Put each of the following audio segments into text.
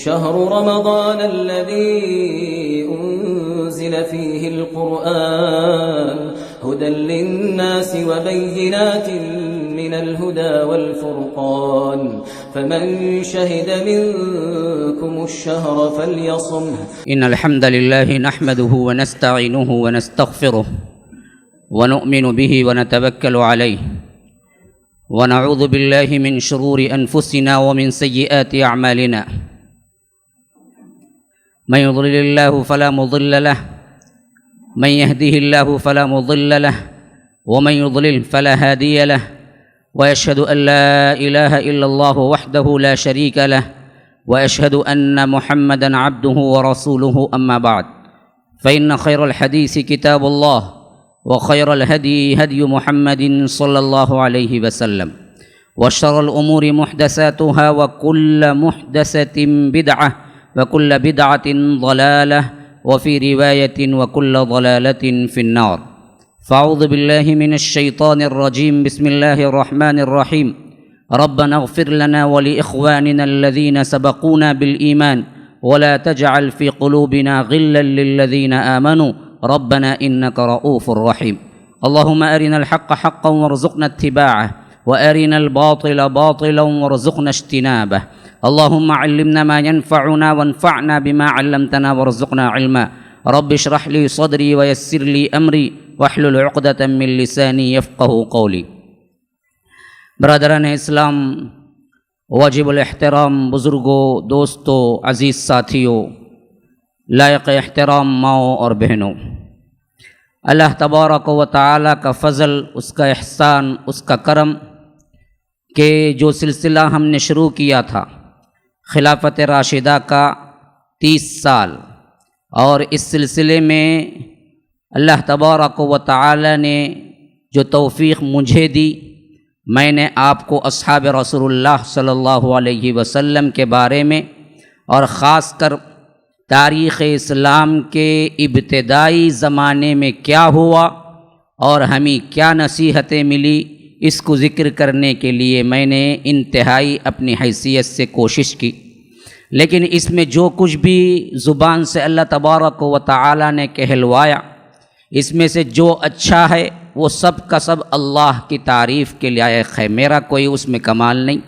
شهر رمضان الذي أنزل فيه القرآن هدى للناس وبينات من الهدى والفرقان فمن شهد منكم الشهر فليصمه. إن الحمد لله نحمده ونستعينه ونستغفره ونؤمن به ونتوكل عليه ونعوذ بالله من شرور أنفسنا ومن سيئات أعمالنا. من يضلل الله فلا مضل له من يهده الله فلا مضل له ومن يضلل فلا هادي له وأشهد أن لا إله إلا الله وحده لا شريك له وأشهد أن محمدًا عبده ورسوله. أما بعد فإن خير الحديث كتاب الله وخير الهدي هدي محمد صلى الله عليه وسلم وشر الأمور محدثاتها وكل محدثة بدعة وكل بدعة ضلالة وفي رواية وكل ضلالة في النار. فأعوذ بالله من الشيطان الرجيم. بسم الله الرحمن الرحيم. ربنا اغفر لنا ولإخواننا الذين سبقونا بالإيمان ولا تجعل في قلوبنا غلا للذين آمنوا ربنا إنك رؤوف رحيم. اللهم أرنا الحق حقا وارزقنا اتباعه وأرنا الباطل باطلا وارزقنا اجتنابه. اللهم علمنا ما ينفعنا وانفعنا بما علمتنا وارزقنا علما. رب اشرح لي صدري ويسر لي أمري واحلل عقدة من لساني يفقه قولي. برادران اسلام، واجب الاحترام بزرگوں، دوستوں، عزیز ساتھیوں، لائق احترام ماؤں اور بہنوں، اللہ تبارک و تعالیٰ کا فضل، اس کا احسان، اس کا کرم کہ جو سلسلہ ہم نے شروع کیا تھا خلافت راشدہ کا 30 سال، اور اس سلسلے میں اللہ تبارک و تعالیٰ نے جو توفیق مجھے دی، میں نے آپ کو اصحاب رسول اللہ صلی اللہ علیہ وسلم کے بارے میں اور خاص کر تاریخ اسلام کے ابتدائی زمانے میں کیا ہوا اور ہمیں کیا نصیحتیں ملی، اس کو ذکر کرنے کے لیے میں نے انتہائی اپنی حیثیت سے کوشش کی. لیکن اس میں جو کچھ بھی زبان سے اللہ تبارک و تعالی نے کہلوایا، اس میں سے جو اچھا ہے وہ سب کا سب اللہ کی تعریف کے لائق ہے، میرا کوئی اس میں کمال نہیں.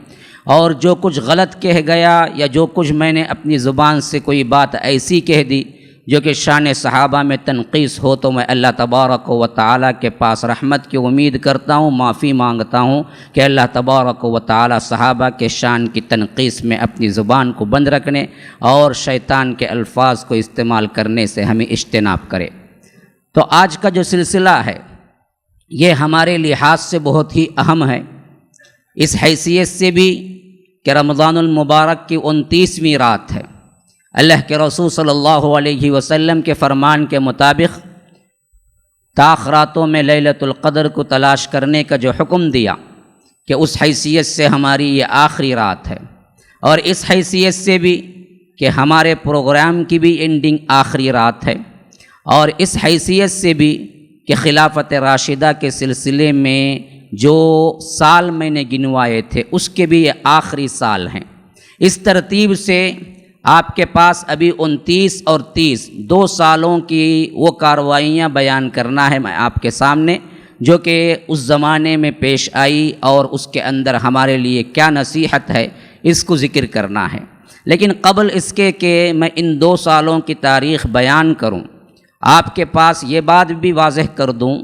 اور جو کچھ غلط کہہ گیا یا جو کچھ میں نے اپنی زبان سے کوئی بات ایسی کہہ دی جو کہ شان صحابہ میں تنقیص ہو، تو میں اللہ تبارک و تعالیٰ کے پاس رحمت کی امید کرتا ہوں، معافی مانگتا ہوں کہ اللہ تبارک و تعالیٰ صحابہ کے شان کی تنقیص میں اپنی زبان کو بند رکھنے اور شیطان کے الفاظ کو استعمال کرنے سے ہمیں اجتناب کرے. تو آج کا جو سلسلہ ہے یہ ہمارے لحاظ سے بہت ہی اہم ہے، اس حیثیت سے بھی کہ رمضان المبارک کی 29ویں رات ہے. اللہ کے رسول صلی اللہ علیہ وسلم کے فرمان کے مطابق طاق راتوں میں لیلۃ القدر کو تلاش کرنے کا جو حکم دیا کہ اس حیثیت سے ہماری یہ آخری رات ہے، اور اس حیثیت سے بھی کہ ہمارے پروگرام کی بھی اینڈنگ آخری رات ہے، اور اس حیثیت سے بھی کہ خلافت راشدہ کے سلسلے میں جو سال میں نے گنوائے تھے اس کے بھی یہ آخری سال ہیں. اس ترتیب سے آپ کے پاس ابھی 29 اور 30 2 سالوں کی وہ کارروائیاں بیان کرنا ہے میں آپ کے سامنے، جو کہ اس زمانے میں پیش آئی اور اس کے اندر ہمارے لیے کیا نصیحت ہے اس کو ذکر کرنا ہے. لیکن قبل اس کے کہ میں ان 2 سالوں کی تاریخ بیان کروں، آپ کے پاس یہ بات بھی واضح کر دوں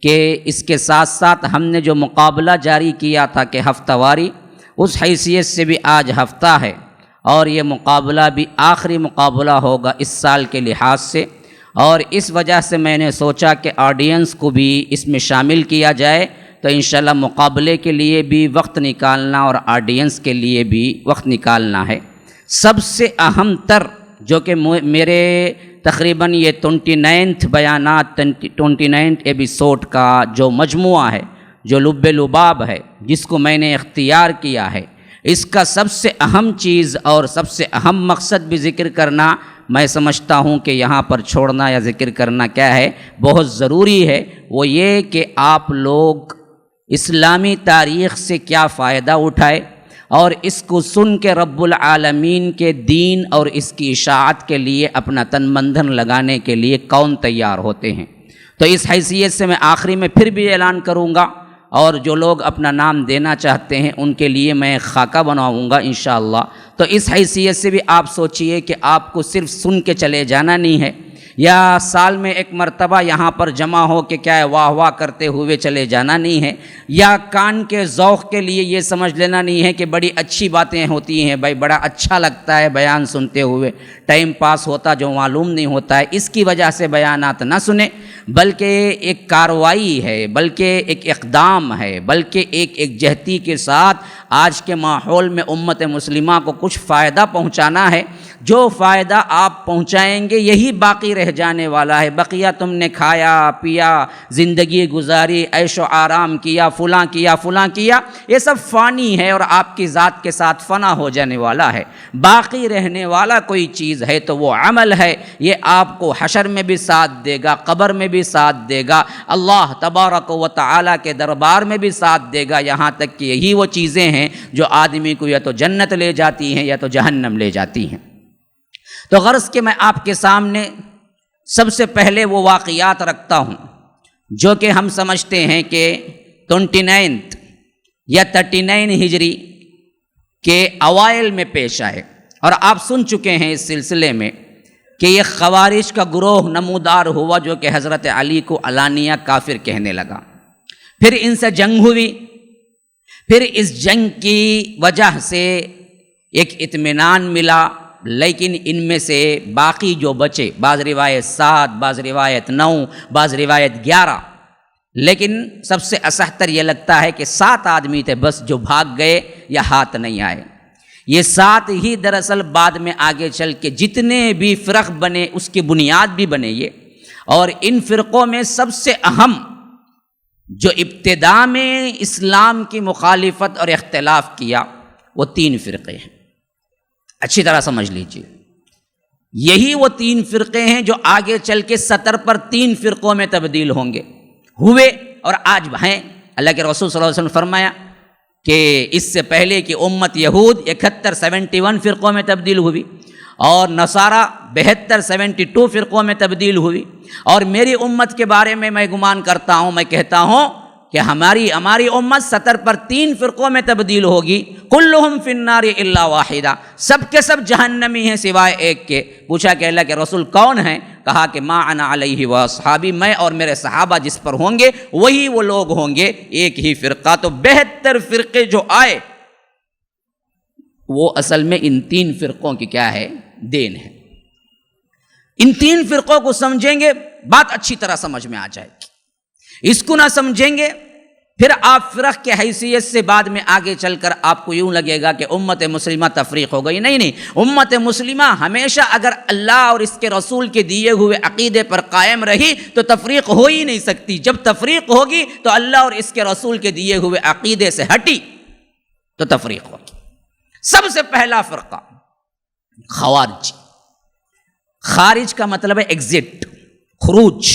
کہ اس کے ساتھ ساتھ ہم نے جو مقابلہ جاری کیا تھا کہ ہفتہ واری، اس حیثیت سے بھی آج ہفتہ ہے، اور یہ مقابلہ بھی آخری مقابلہ ہوگا اس سال کے لحاظ سے. اور اس وجہ سے میں نے سوچا کہ آڈینس کو بھی اس میں شامل کیا جائے، تو انشاءاللہ مقابلے کے لیے بھی وقت نکالنا اور آڈینس کے لیے بھی وقت نکالنا ہے. سب سے اہم تر جو کہ میرے تقریباً یہ 29 بیانات 29 ایپیسوڈ کا جو مجموعہ ہے، جو لب لباب ہے، جس کو میں نے اختیار کیا ہے، اس کا سب سے اہم چیز اور سب سے اہم مقصد بھی ذکر کرنا میں سمجھتا ہوں کہ یہاں پر چھوڑنا یا ذکر کرنا کیا ہے، بہت ضروری ہے. وہ یہ کہ آپ لوگ اسلامی تاریخ سے کیا فائدہ اٹھائے اور اس کو سن کے رب العالمین کے دین اور اس کی اشاعت کے لیے اپنا تن من دھن لگانے کے لیے کون تیار ہوتے ہیں؟ تو اس حیثیت سے میں آخری میں پھر بھی اعلان کروں گا، اور جو لوگ اپنا نام دینا چاہتے ہیں ان کے لیے میں خاکہ بناؤں گا انشاءاللہ۔ تو اس حیثیت سے بھی آپ سوچئے کہ آپ کو صرف سن کے چلے جانا نہیں ہے، یا سال میں ایک مرتبہ یہاں پر جمع ہو کے کیا ہے واہ واہ کرتے ہوئے چلے جانا نہیں ہے، یا کان کے ذوق کے لیے یہ سمجھ لینا نہیں ہے کہ بڑی اچھی باتیں ہوتی ہیں، بھائی بڑا اچھا لگتا ہے بیان سنتے ہوئے، ٹائم پاس ہوتا جو معلوم نہیں ہوتا ہے، اس کی وجہ سے بیانات نہ سنیں، بلکہ ایک کارروائی ہے، بلکہ ایک اقدام ہے، بلکہ ایک جہتی کے ساتھ آج کے ماحول میں امت مسلمہ کو کچھ فائدہ پہنچانا ہے۔ جو فائدہ آپ پہنچائیں گے یہی باقی رہ جانے والا ہے، بقیہ تم نے کھایا پیا، زندگی گزاری، عیش و آرام کیا، فلاں کیا، یہ سب فانی ہے اور آپ کی ذات کے ساتھ فنا ہو جانے والا ہے۔ باقی رہنے والا کوئی چیز ہے تو وہ عمل ہے، یہ آپ کو حشر میں بھی ساتھ دے گا، قبر میں بھی ساتھ دے گا، اللہ تبارک و تعالی کے دربار میں بھی ساتھ دے گا، یہاں تک کہ یہی وہ چیزیں ہیں جو آدمی کو یا تو جنت لے جاتی ہیں یا تو جہنم لے جاتی ہیں۔ تو غرض کہ میں آپ کے سامنے سب سے پہلے وہ واقعات رکھتا ہوں جو کہ ہم سمجھتے ہیں کہ 29 یا 39 ہجری کے اوائل میں پیش آئے، اور آپ سن چکے ہیں اس سلسلے میں کہ یہ خوارج کا گروہ نمودار ہوا جو کہ حضرت علی کو علانیہ کافر کہنے لگا، پھر ان سے جنگ ہوئی، پھر اس جنگ کی وجہ سے ایک اطمینان ملا، لیکن ان میں سے باقی جو بچے، بعض روایت 7، بعض روایت 9، بعض روایت 11، لیکن سب سے اصحتر یہ لگتا ہے کہ 7 آدمی تھے بس جو بھاگ گئے یا ہاتھ نہیں آئے۔ یہ 7 ہی دراصل بعد میں آگے چل کے جتنے بھی فرق بنے اس کی بنیاد بھی بنے یہ، اور ان فرقوں میں سب سے اہم جو ابتدا میں اسلام کی مخالفت اور اختلاف کیا وہ 3 فرقے ہیں، اچھی طرح سمجھ لیجئے، یہی وہ 3 فرقے ہیں جو آگے چل کے 70 پر 3 فرقوں میں تبدیل ہوں گے، ہوئے اور آج ہیں۔ اللہ کے رسول صلی اللہ علیہ وسلم فرمایا کہ اس سے پہلے کہ امت یہود 71 فرقوں میں تبدیل ہوئی، اور نصارہ 72 فرقوں میں تبدیل ہوئی، اور میری امت کے بارے میں گمان کرتا ہوں، میں کہتا ہوں کہ ہماری امت 70 پر 3 فرقوں میں تبدیل ہوگی، کلہم فی النار الا واحدہ، سب کے سب جہنمی ہیں سوائے ایک کے۔ پوچھا کہ اللہ کے رسول کون ہیں؟ کہا کہ ما انا علیہ واصحابی، میں اور میرے صحابہ جس پر ہوں گے وہی وہ لوگ ہوں گے، ایک ہی فرقہ۔ تو 72 فرقے جو آئے وہ اصل میں ان 3 فرقوں کی کیا ہے؟ دین ہے۔ ان 3 فرقوں کو سمجھیں گے بات اچھی طرح سمجھ میں آ جائے گی، اس کو نہ سمجھیں گے پھر آپ فرق کے حیثیت سے بعد میں آگے چل کر آپ کو یوں لگے گا کہ امت مسلمہ تفریق ہو گئی۔ نہیں، امت مسلمہ ہمیشہ اگر اللہ اور اس کے رسول کے دیے ہوئے عقیدے پر قائم رہی تو تفریق ہو ہی نہیں سکتی۔ جب تفریق ہوگی تو اللہ اور اس کے رسول کے دیے ہوئے عقیدے سے ہٹی تو تفریق ہوگی۔ سب سے پہلا فرقہ خوارج۔ خارج کا مطلب ہے ایگزٹ، خروج،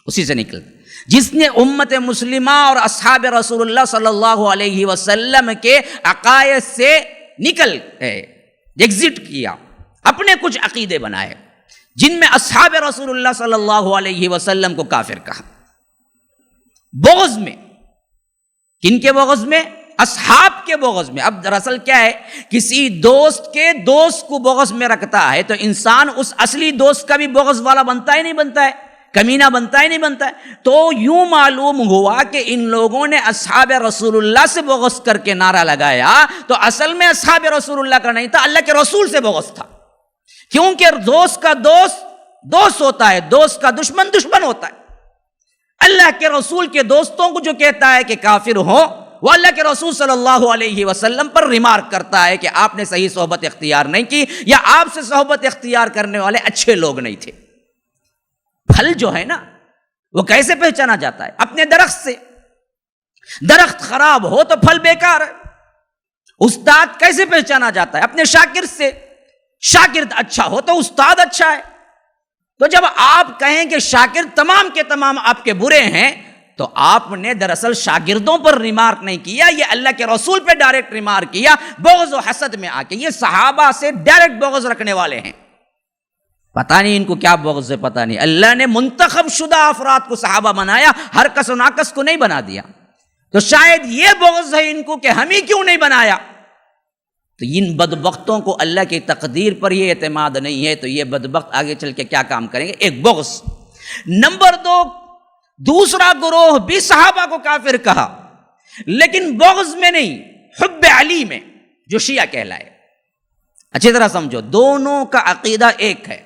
اسی سے نکل، جس نے امت مسلمہ اور اصحاب رسول اللہ صلی اللہ علیہ وسلم کے عقائد سے نکل گئے، ایگزٹ کیا، اپنے کچھ عقیدے بنائے جن میں اصحاب رسول اللہ صلی اللہ علیہ وسلم کو کافر کہا، بغض میں۔ کن کے بغض میں؟ اصحاب کے بغض میں۔ اب دراصل کیا ہے، کسی دوست کے دوست کو بغض میں رکھتا ہے تو انسان اس اصلی دوست کا بھی بغض والا بنتا ہی نہیں بنتا ہے، کمینہ بنتا ہی نہیں بنتا ہے۔ تو یوں معلوم ہوا کہ ان لوگوں نے اصحاب رسول اللہ سے بغض کر کے نعرہ لگایا تو اصل میں اصحاب رسول اللہ کا نہیں تھا، اللہ کے رسول سے بغض تھا، کیونکہ دوست کا دوست دوست ہوتا ہے، دوست کا دشمن دشمن ہوتا ہے۔ اللہ کے رسول کے دوستوں کو جو کہتا ہے کہ کافر ہو، وہ اللہ کے رسول صلی اللہ علیہ وسلم پر ریمارک کرتا ہے کہ آپ نے صحیح صحبت اختیار نہیں کی، یا آپ سے صحبت اختیار کرنے والے اچھے لوگ نہیں تھے۔ پھل جو ہے نا وہ کیسے پہچانا جاتا ہے؟ اپنے درخت سے۔ درخت خراب ہو تو پھل بیکار ہے۔ استاد کیسے پہچانا جاتا ہے؟ اپنے شاگرد سے۔ شاگرد اچھا ہو تو استاد اچھا ہے۔ تو جب آپ کہیں کہ شاگرد تمام کے تمام آپ کے برے ہیں تو آپ نے دراصل شاگردوں پر ریمارک نہیں کیا، یہ اللہ کے رسول پہ ڈائریکٹ ریمارک کیا بغض و حسد میں آ کے۔ یہ صحابہ سے ڈائریکٹ بغض رکھنے والے ہیں، پتہ نہیں ان کو کیا بغض ہے، پتہ نہیں۔ اللہ نے منتخب شدہ افراد کو صحابہ بنایا، ہر کس و ناکس کو نہیں بنا دیا۔ تو شاید یہ بغض ہے ان کو کہ ہم ہی کیوں نہیں بنایا۔ تو ان بدبختوں کو اللہ کی تقدیر پر یہ اعتماد نہیں ہے، تو یہ بدبخت آگے چل کے کیا کام کریں گے؟ ایک بغض۔ نمبر دو، دوسرا گروہ بھی صحابہ کو کافر کہا، لیکن بغض میں نہیں، حب علی میں، جو شیعہ کہلائے۔ اچھی طرح سمجھو، دونوں کا عقیدہ ایک ہے،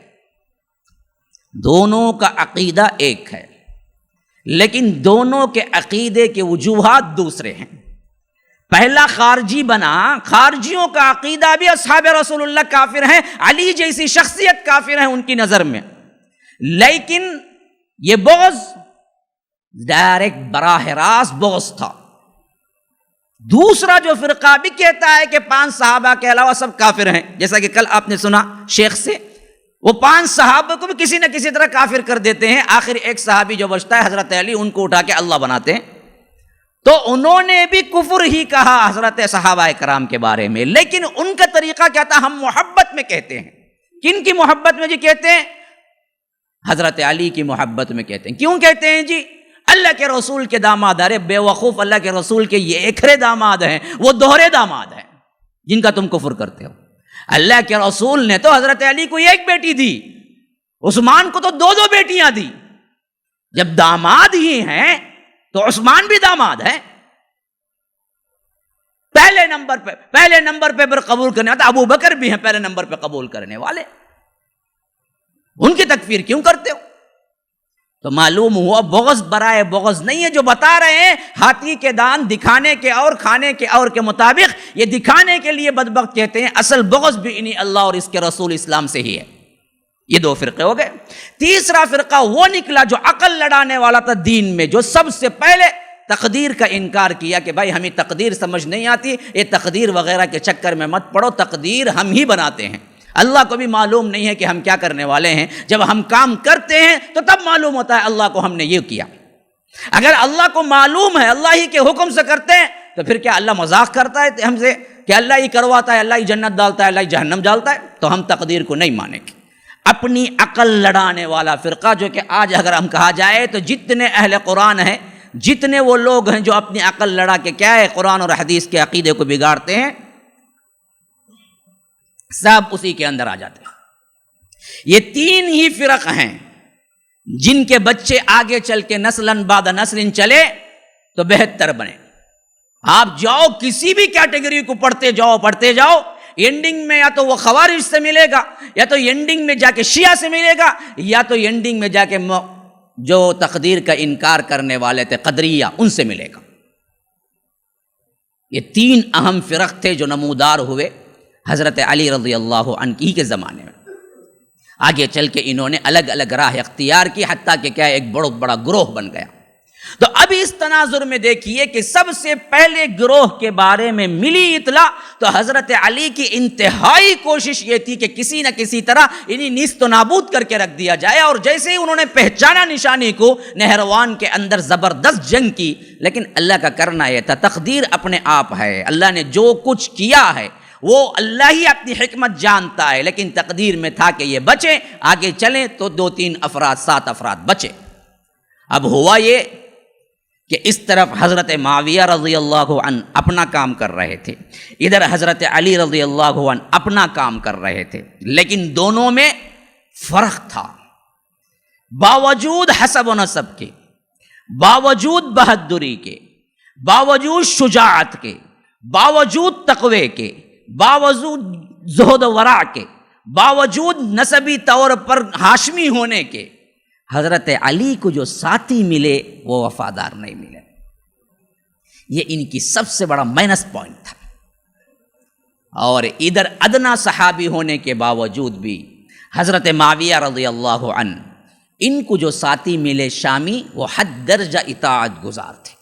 دونوں کا عقیدہ ایک ہے، لیکن دونوں کے عقیدے کے وجوہات دوسرے ہیں۔ پہلا خارجی بنا، خارجیوں کا عقیدہ بھی اصحاب رسول اللہ کافر ہیں، علی جیسی شخصیت کافر ہیں ان کی نظر میں، لیکن یہ بغض ڈائریکٹ براہ راست بغض تھا۔ دوسرا جو فرقہ بھی کہتا ہے کہ 5 صحابہ کے علاوہ سب کافر ہیں، جیسا کہ کل آپ نے سنا شیخ سے، وہ 5 صحابہ کو بھی کسی نہ کسی طرح کافر کر دیتے ہیں، آخر ایک صحابی جو بچتا ہے حضرت علی، ان کو اٹھا کے اللہ بناتے ہیں۔ تو انہوں نے بھی کفر ہی کہا حضرت صحابہ کرام کے بارے میں، لیکن ان کا طریقہ کیا تھا؟ ہم محبت میں کہتے ہیں۔ کن کی محبت میں جی کہتے ہیں؟ حضرت علی کی محبت میں کہتے ہیں۔ کیوں کہتے ہیں جی؟ اللہ کے رسول کے داماد، ارے بے وقوف، اللہ کے رسول کے یہ ایکھرے داماد ہیں، وہ دوہرے داماد ہیں جن کا تم کفر کرتے ہو۔ اللہ کے رسول نے تو حضرت علی کو ایک بیٹی دی، عثمان کو تو 2 بیٹیاں دی۔ جب داماد ہی ہیں تو عثمان بھی داماد ہے۔ پہلے نمبر پہ قبول کرنے والے ابو بکر بھی ہیں، پہلے نمبر پہ قبول کرنے والے، ان کی تکفیر کیوں کرتے ہو؟ تو معلوم ہوا بغض برائے بغض نہیں ہے۔ جو بتا رہے ہیں ہاتھی کے دان دکھانے کے اور کھانے کے اور کے مطابق، یہ دکھانے کے لیے بدبخت کہتے ہیں، اصل بغض بھی انہیں اللہ اور اس کے رسول اسلام سے ہی ہے۔ یہ 2 فرقے ہو گئے۔ تیسرا فرقہ وہ نکلا جو عقل لڑانے والا تھا دین میں، جو سب سے پہلے تقدیر کا انکار کیا کہ بھائی ہمیں تقدیر سمجھ نہیں آتی، یہ تقدیر وغیرہ کے چکر میں مت پڑو، تقدیر ہم ہی بناتے ہیں، اللہ کو بھی معلوم نہیں ہے کہ ہم کیا کرنے والے ہیں، جب ہم کام کرتے ہیں تو تب معلوم ہوتا ہے اللہ کو ہم نے یہ کیا۔ اگر اللہ کو معلوم ہے، اللہ ہی کے حکم سے کرتے ہیں، تو پھر کیا اللہ مذاق کرتا ہے ہم سے کہ اللہ ہی کرواتا ہے، اللہ ہی جنت ڈالتا ہے، اللہ ہی جہنم ڈالتا ہے؟ تو ہم تقدیر کو نہیں مانیں گے۔ اپنی عقل لڑانے والا فرقہ، جو کہ آج اگر ہم کہا جائے تو جتنے اہل قرآن ہیں، جتنے وہ لوگ ہیں جو اپنی عقل لڑا کے کیا ہے قرآن اور حدیث کے عقیدے کو بگاڑتے ہیں، سب اسی کے اندر آ جاتے ہیں۔ یہ 3 ہی فرق ہیں جن کے بچے آگے چل کے نسلاً بعد نسل چلے تو بہتر بنے۔ آپ جاؤ کسی بھی کیٹیگری کو پڑھتے جاؤ، اینڈنگ میں یا تو وہ خوارج سے ملے گا، یا تو اینڈنگ میں جا کے شیعہ سے ملے گا، یا تو اینڈنگ میں جا کے جو تقدیر کا انکار کرنے والے تھے قدریہ، ان سے ملے گا۔ یہ 3 اہم فرق تھے جو نمودار ہوئے حضرت علی رضی اللہ عنہ کی کے زمانے میں۔ آگے چل کے انہوں نے الگ الگ راہ اختیار کی، حتیٰ کہ کیا ایک بڑا بڑا گروہ بن گیا۔ تو اب اس تناظر میں دیکھیے کہ سب سے پہلے گروہ کے بارے میں ملی اطلاع تو حضرت علی کی انتہائی کوشش یہ تھی کہ کسی نہ کسی طرح انہیں نیست و نابود کر کے رکھ دیا جائے، اور جیسے ہی انہوں نے پہچانا نشانی کو، نہروان کے اندر زبردست جنگ کی۔ لیکن اللہ کا کرنا یہ تھا، تقدیر اپنے آپ ہے، اللہ نے جو کچھ کیا ہے وہ اللہ ہی اپنی حکمت جانتا ہے، لیکن تقدیر میں تھا کہ یہ بچے، آگے چلیں تو 2-3 افراد 7 افراد بچے۔ اب ہوا یہ کہ اس طرف حضرت معاویہ رضی اللہ عنہ اپنا کام کر رہے تھے، ادھر حضرت علی رضی اللہ عنہ اپنا کام کر رہے تھے، لیکن دونوں میں فرق تھا۔ باوجود حسب و نسب کے، باوجود بہادری کے، باوجود شجاعت کے، باوجود تقوی کے، باوجود زہد و ورع کے، باوجود نسبی طور پر ہاشمی ہونے کے، حضرت علی کو جو ساتھی ملے وہ وفادار نہیں ملے۔ یہ ان کی سب سے بڑا مائنس پوائنٹ تھا۔ اور ادھر ادنا صحابی ہونے کے باوجود بھی حضرت معاویہ رضی اللہ عنہ، ان کو جو ساتھی ملے شامی، وہ حد درجہ اطاعت گزار تھے۔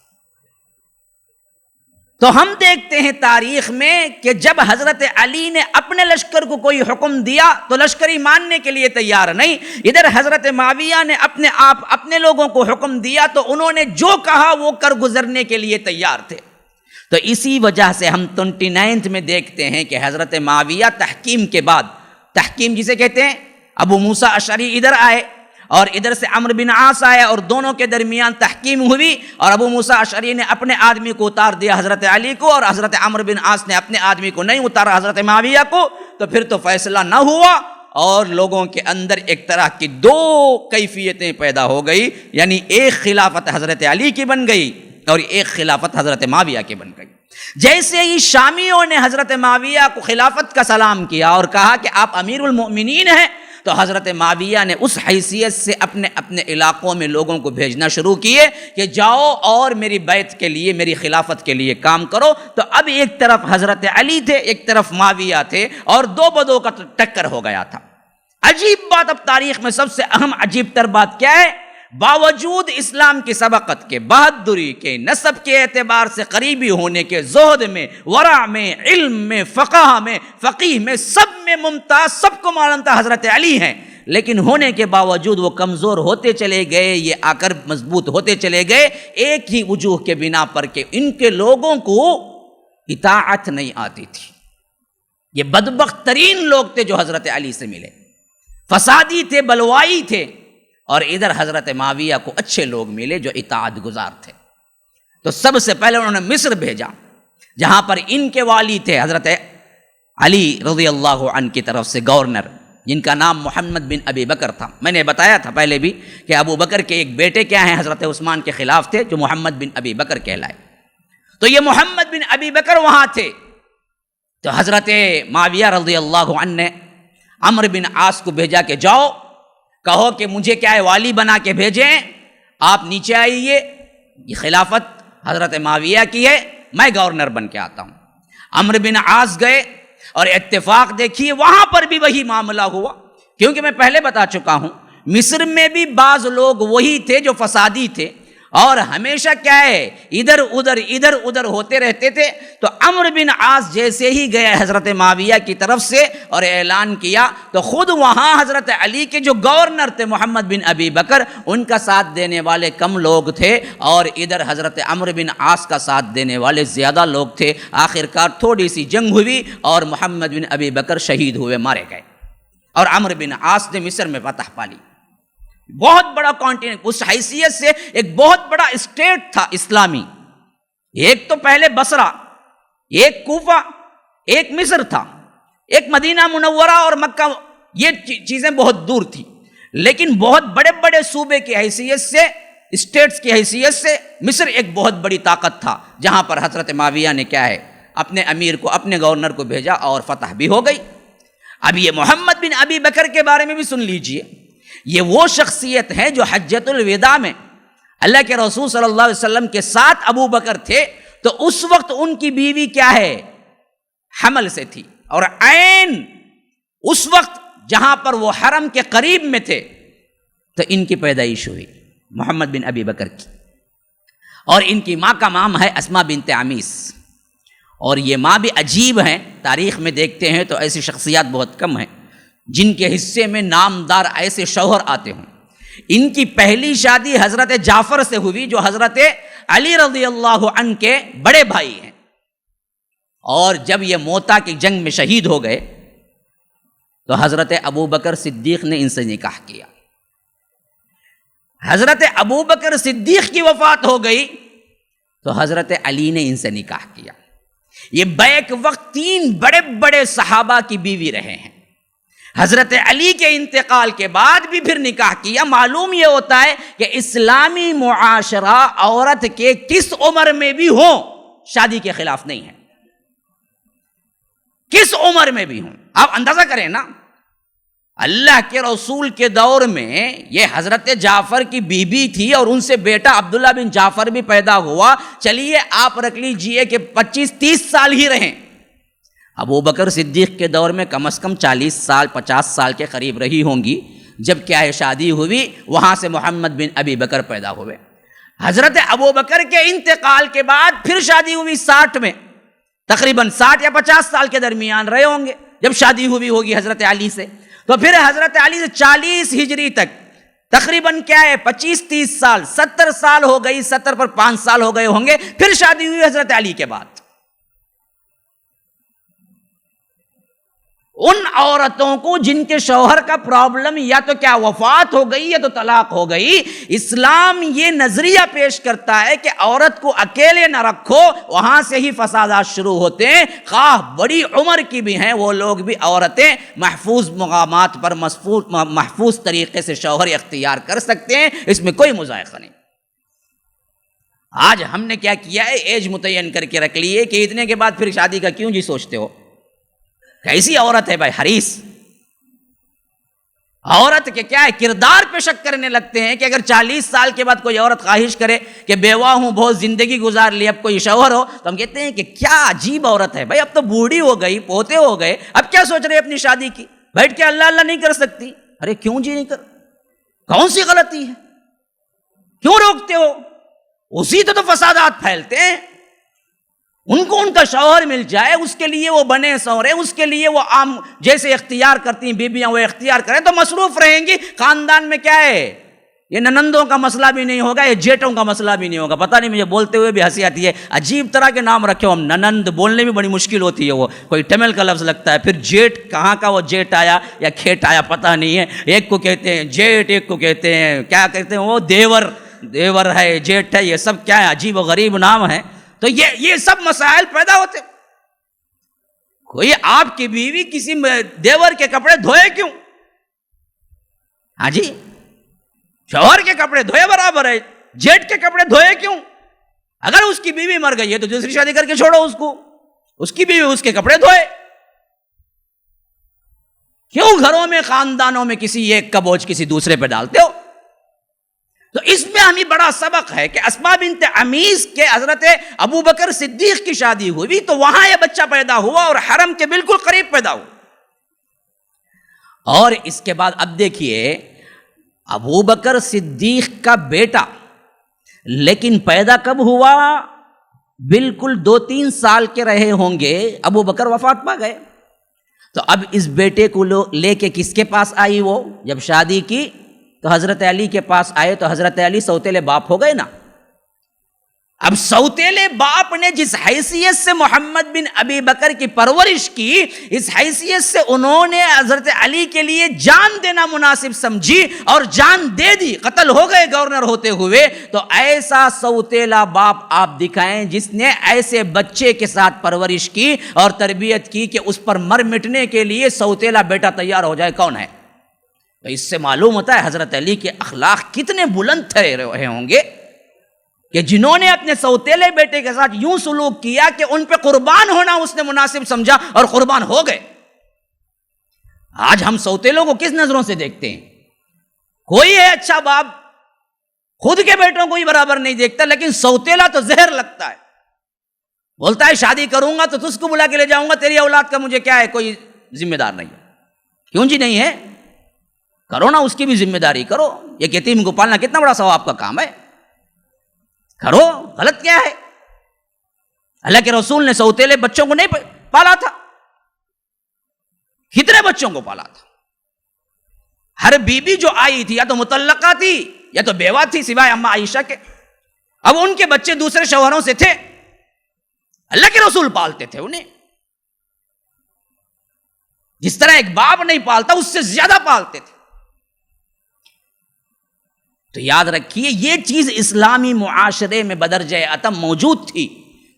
تو ہم دیکھتے ہیں تاریخ میں کہ جب حضرت علی نے اپنے لشکر کو کوئی حکم دیا تو لشکری ماننے کے لیے تیار نہیں، ادھر حضرت معاویہ نے اپنے لوگوں کو حکم دیا تو انہوں نے جو کہا وہ کر گزرنے کے لیے تیار تھے۔ تو اسی وجہ سے ہم 29 میں دیکھتے ہیں کہ حضرت معاویہ تحکیم کے بعد، تحکیم جسے کہتے ہیں، ابو موسیٰ اشعری ادھر آئے اور ادھر سے عمرو بن عاص آئے اور دونوں کے درمیان تحکیم ہوئی، اور ابو موسیٰ اشعری نے اپنے آدمی کو اتار دیا حضرت علی کو، اور حضرت عمرو بن عاص نے اپنے آدمی کو نہیں اتارا حضرت معاویہ کو، تو پھر تو فیصلہ نہ ہوا اور لوگوں کے اندر ایک طرح کی دو کیفیتیں پیدا ہو گئی، یعنی ایک خلافت حضرت علی کی بن گئی اور ایک خلافت حضرت معاویہ کی بن گئی۔ جیسے ہی شامیوں نے حضرت معاویہ کو خلافت کا سلام کیا اور کہا کہ آپ امیر المؤمنین ہیں، تو حضرت معاویہ نے اس حیثیت سے اپنے علاقوں میں لوگوں کو بھیجنا شروع کیے کہ جاؤ اور میری بیعت کے لیے، میری خلافت کے لیے کام کرو۔ تو اب ایک طرف حضرت علی تھے، ایک طرف معاویہ تھے، اور دو بدو کا ٹکر ہو گیا تھا۔ عجیب بات، اب تاریخ میں سب سے اہم عجیب تر بات کیا ہے؟ باوجود اسلام کی سبقت کے، بہادری کے، نسب کے اعتبار سے قریبی ہونے کے، زہد میں، ورع میں، علم میں، فقیہ میں سب میں ممتاز، سب کو معلوم تھا حضرت علی ہیں، لیکن ہونے کے باوجود وہ کمزور ہوتے چلے گئے، یہ آ کر مضبوط ہوتے چلے گئے، ایک ہی وجوہ کے بنا پر کہ ان کے لوگوں کو اطاعت نہیں آتی تھی۔ یہ بدبخت ترین لوگ تھے جو حضرت علی سے ملے، فسادی تھے، بلوائی تھے، اور ادھر حضرت معاویہ کو اچھے لوگ ملے جو اطاعت گزار تھے۔ تو سب سے پہلے انہوں نے مصر بھیجا، جہاں پر ان کے والی تھے حضرت علی رضی اللہ عنہ کی طرف سے گورنر، جن کا نام محمد بن ابی بکر تھا۔ میں نے بتایا تھا پہلے بھی کہ ابو بکر کے ایک بیٹے کیا ہیں، حضرت عثمان کے خلاف تھے، جو محمد بن ابی بکر کہلائے۔ تو یہ محمد بن ابی بکر وہاں تھے، تو حضرت معاویہ رضی اللہ عنہ نے عمرو بن عاص کو بھیجا کہ جاؤ کہو کہ مجھے کیا ہے، والی بنا کے بھیجیں، آپ نیچے آئیے، یہ خلافت حضرت معاویہ کی ہے، میں گورنر بن کے آتا ہوں۔ عمرو بن عاص گئے اور اتفاق دیکھیے وہاں پر بھی وہی معاملہ ہوا، کیونکہ میں پہلے بتا چکا ہوں مصر میں بھی بعض لوگ وہی تھے جو فسادی تھے، اور ہمیشہ کیا ہے، ادھر ادھر ہوتے رہتے تھے۔ تو عمرو بن عاص جیسے ہی گئے حضرت معاویہ کی طرف سے اور اعلان کیا، تو خود وہاں حضرت علی کے جو گورنر تھے محمد بن ابی بکر، ان کا ساتھ دینے والے کم لوگ تھے، اور ادھر حضرت عمرو بن عاص کا ساتھ دینے والے زیادہ لوگ تھے۔ آخرکار تھوڑی سی جنگ ہوئی اور محمد بن ابی بکر شہید ہوئے، مارے گئے، اور عمرو بن عاص نے مصر میں فتح پا لی۔ بہت بڑا کانٹیننٹ، اس حیثیت سے ایک بہت بڑا اسٹیٹ تھا اسلامی، ایک تو پہلے بصرہ، ایک کوفہ، ایک مصر تھا، ایک مدینہ منورہ اور مکہ، یہ چیزیں بہت دور تھی، لیکن بہت بڑے بڑے صوبے کی حیثیت سے، اسٹیٹس کی حیثیت سے مصر ایک بہت بڑی طاقت تھا، جہاں پر حضرت معاویہ نے کیا ہے، اپنے امیر کو، اپنے گورنر کو بھیجا اور فتح بھی ہو گئی۔ اب یہ محمد بن ابی بکر کے بارے میں بھی سن لیجئے، یہ وہ شخصیت ہے جو حجۃ الوداع میں اللہ کے رسول صلی اللہ علیہ وسلم کے ساتھ ابو بکر تھے، تو اس وقت ان کی بیوی کیا ہے، حمل سے تھی، اور عین اس وقت جہاں پر وہ حرم کے قریب میں تھے تو ان کی پیدائش ہوئی محمد بن ابی بکر کی، اور ان کی ماں کا نام ہے اسماء بنت عمیس، اور یہ ماں بھی عجیب ہیں، تاریخ میں دیکھتے ہیں تو ایسی شخصیات بہت کم ہیں جن کے حصے میں نامدار ایسے شوہر آتے ہوں۔ ان کی پہلی شادی حضرت جعفر سے ہوئی جو حضرت علی رضی اللہ عنہ کے بڑے بھائی ہیں، اور جب یہ موتا کی جنگ میں شہید ہو گئے تو حضرت ابو بکر صدیق نے ان سے نکاح کیا۔ حضرت ابو بکر صدیق کی وفات ہو گئی تو حضرت علی نے ان سے نکاح کیا۔ یہ بیک وقت 3 بڑے بڑے صحابہ کی بیوی رہے ہیں۔ حضرت علی کے انتقال کے بعد بھی پھر نکاح کیا۔ معلوم یہ ہوتا ہے کہ اسلامی معاشرہ عورت کے کس عمر میں بھی ہو شادی کے خلاف نہیں ہے، کس عمر میں بھی ہوں۔ آپ اندازہ کریں نا، اللہ کے رسول کے دور میں یہ حضرت جعفر کی بیوی تھی اور ان سے بیٹا عبداللہ بن جعفر بھی پیدا ہوا۔ چلیے آپ رکھ لیجئے کہ 25-30 سال ہی رہیں۔ ابو بکر صدیق کے دور میں کم از کم 40 سال 50 سال کے قریب رہی ہوں گی جب کیا ہے شادی ہوئی، وہاں سے محمد بن ابی بکر پیدا ہوئے۔ حضرت ابوبکر کے انتقال کے بعد پھر شادی ہوئی 60 میں، تقریباً 60 یا 50 سال کے درمیان رہے ہوں گے جب شادی ہوئی ہوگی حضرت علی سے. تو پھر حضرت علی سے 40 ہجری تک تقریباً کیا ہے 25-30 سال، 70 سال ہو گئی، 70 پر 5 سال ہو گئے ہوں گے. پھر شادی ہوئی حضرت علی کے بعد. ان عورتوں کو جن کے شوہر کا پرابلم یا تو کیا وفات ہو گئی یا تو طلاق ہو گئی، اسلام یہ نظریہ پیش کرتا ہے کہ عورت کو اکیلے نہ رکھو، وہاں سے ہی فسادات شروع ہوتے ہیں. خواہ بڑی عمر کی بھی ہیں وہ لوگ بھی، عورتیں محفوظ مقامات پر محفوظ طریقے سے شوہر اختیار کر سکتے ہیں، اس میں کوئی مضائقہ نہیں. آج ہم نے کیا کیا ہے، ایج متعین کر کے رکھ لی ہے کہ اتنے کے بعد پھر شادی کا کیوں جی سوچتے ہو. کیسی عورت ہے بھائی، حریص عورت کے کیا ہے کردار پہ شک کرنے لگتے ہیں کہ اگر 40 سال کے بعد کوئی عورت خواہش کرے کہ بیوہ ہوں، بہت زندگی گزار لی، اب کوئی شوہر ہو، تو ہم کہتے ہیں کہ کیا عجیب عورت ہے بھائی، اب تو بوڑھی ہو گئی، پوتے ہو گئے، اب کیا سوچ رہے اپنی شادی کی، بیٹھ کے اللہ اللہ نہیں کر سکتی. ارے کیوں جی نہیں کر، کون سی غلطی ہے، کیوں روکتے ہو؟ اسی تو فسادات پھیلتے ہیں. ان کو ان کا شوہر مل جائے، اس کے لیے وہ بنے سورے، اس کے لیے وہ عام جیسے اختیار کرتی ہیں بیویاں وہ اختیار کریں تو مصروف رہیں گی. خاندان میں کیا ہے، یہ ننندوں کا مسئلہ بھی نہیں ہوگا، یہ جیٹوں کا مسئلہ بھی نہیں ہوگا. پتہ نہیں مجھے بولتے ہوئے بھی ہنسی آتی ہے، عجیب طرح کے نام رکھے ہو ہم. ننند بولنے میں بڑی مشکل ہوتی ہے، وہ کوئی ٹمل کا لفظ لگتا ہے. پھر جیٹ کہاں کا وہ جیٹ آیا یا کھیٹ آیا پتہ نہیں ہے. ایک کو کہتے ہیں جیٹ، ایک کو کہتے ہیں کیا کہتے ہیں وہ دیور ہے، جیٹ ہے، یہ سب کیا ہے عجیب و غریب نام ہے. تو یہ سب مسائل پیدا ہوتے. کوئی آپ کی بیوی کسی دیور کے کپڑے دھوئے کیوں؟ ہاں جی، شوہر کے کپڑے دھوئے برابر ہے، جیٹ کے کپڑے دھوئے کیوں؟ اگر اس کی بیوی مر گئی ہے تو دوسری شادی کر کے چھوڑو اس کو، اس کی بیوی اس کے کپڑے دھوئے. کیوں گھروں میں خاندانوں میں کسی ایک کا بوجھ کسی دوسرے پہ ڈالتے ہو؟ تو اس میں ہمیں بڑا سبق ہے کہ اسماء بنت عمیس کے حضرت ابوبکر صدیق کی شادی ہوئی تو وہاں یہ بچہ پیدا ہوا اور حرم کے بالکل قریب پیدا ہوا. اور اس کے بعد اب دیکھیے ابوبکر صدیق کا بیٹا، لیکن پیدا کب ہوا؟ بالکل 2-3 سال کے رہے ہوں گے، ابوبکر وفات پا گئے. تو اب اس بیٹے کو لے کے کس کے پاس آئی؟ وہ جب شادی کی تو حضرت علی کے پاس آئے تو حضرت علی سوتیلے باپ ہو گئے نا. اب سوتیلے باپ نے جس حیثیت سے محمد بن ابی بکر کی پرورش کی، اس حیثیت سے انہوں نے حضرت علی کے لیے جان دینا مناسب سمجھی اور جان دے دی. قتل ہو گئے گورنر ہوتے ہوئے. تو ایسا سوتیلا باپ آپ دکھائیں جس نے ایسے بچے کے ساتھ پرورش کی اور تربیت کی کہ اس پر مر مٹنے کے لیے سوتیلا بیٹا تیار ہو جائے، کون ہے؟ تو اس سے معلوم ہوتا ہے حضرت علی کے اخلاق کتنے بلند رہے ہوں گے کہ جنہوں نے اپنے سوتیلے بیٹے کے ساتھ یوں سلوک کیا کہ ان پہ قربان ہونا اس نے مناسب سمجھا اور قربان ہو گئے. آج ہم سوتیلوں کو کس نظروں سے دیکھتے ہیں؟ کوئی ہے اچھا باپ خود کے بیٹوں کو ہی برابر نہیں دیکھتا، لیکن سوتیلا تو زہر لگتا ہے. بولتا ہے شادی کروں گا تو تجھ کو بلا کے لے جاؤں گا، تیری اولاد کا مجھے کیا ہے، کوئی ذمہ دار نہیں ہے. کیوں جی نہیں ہے؟ کرو نا، اس کی بھی ذمہ داری کرو. یہ یتیم کو پالنا کتنا بڑا ثواب کا کام ہے، کرو. غلط کیا ہے؟ اللہ کے رسول نے سوتیلے بچوں کو نہیں پالا تھا، کتنے بچوں کو پالا تھا. ہر بیوی جو آئی تھی یا تو مطلقہ تھی یا تو بیوہ تھی سوائے اما عائشہ کے. اب ان کے بچے دوسرے شوہروں سے تھے، اللہ کے رسول پالتے تھے انہیں. جس طرح ایک باپ نہیں پالتا اس سے زیادہ پالتے تھے. تو یاد رکھیے یہ چیز اسلامی معاشرے میں بدرجہ عتم موجود تھی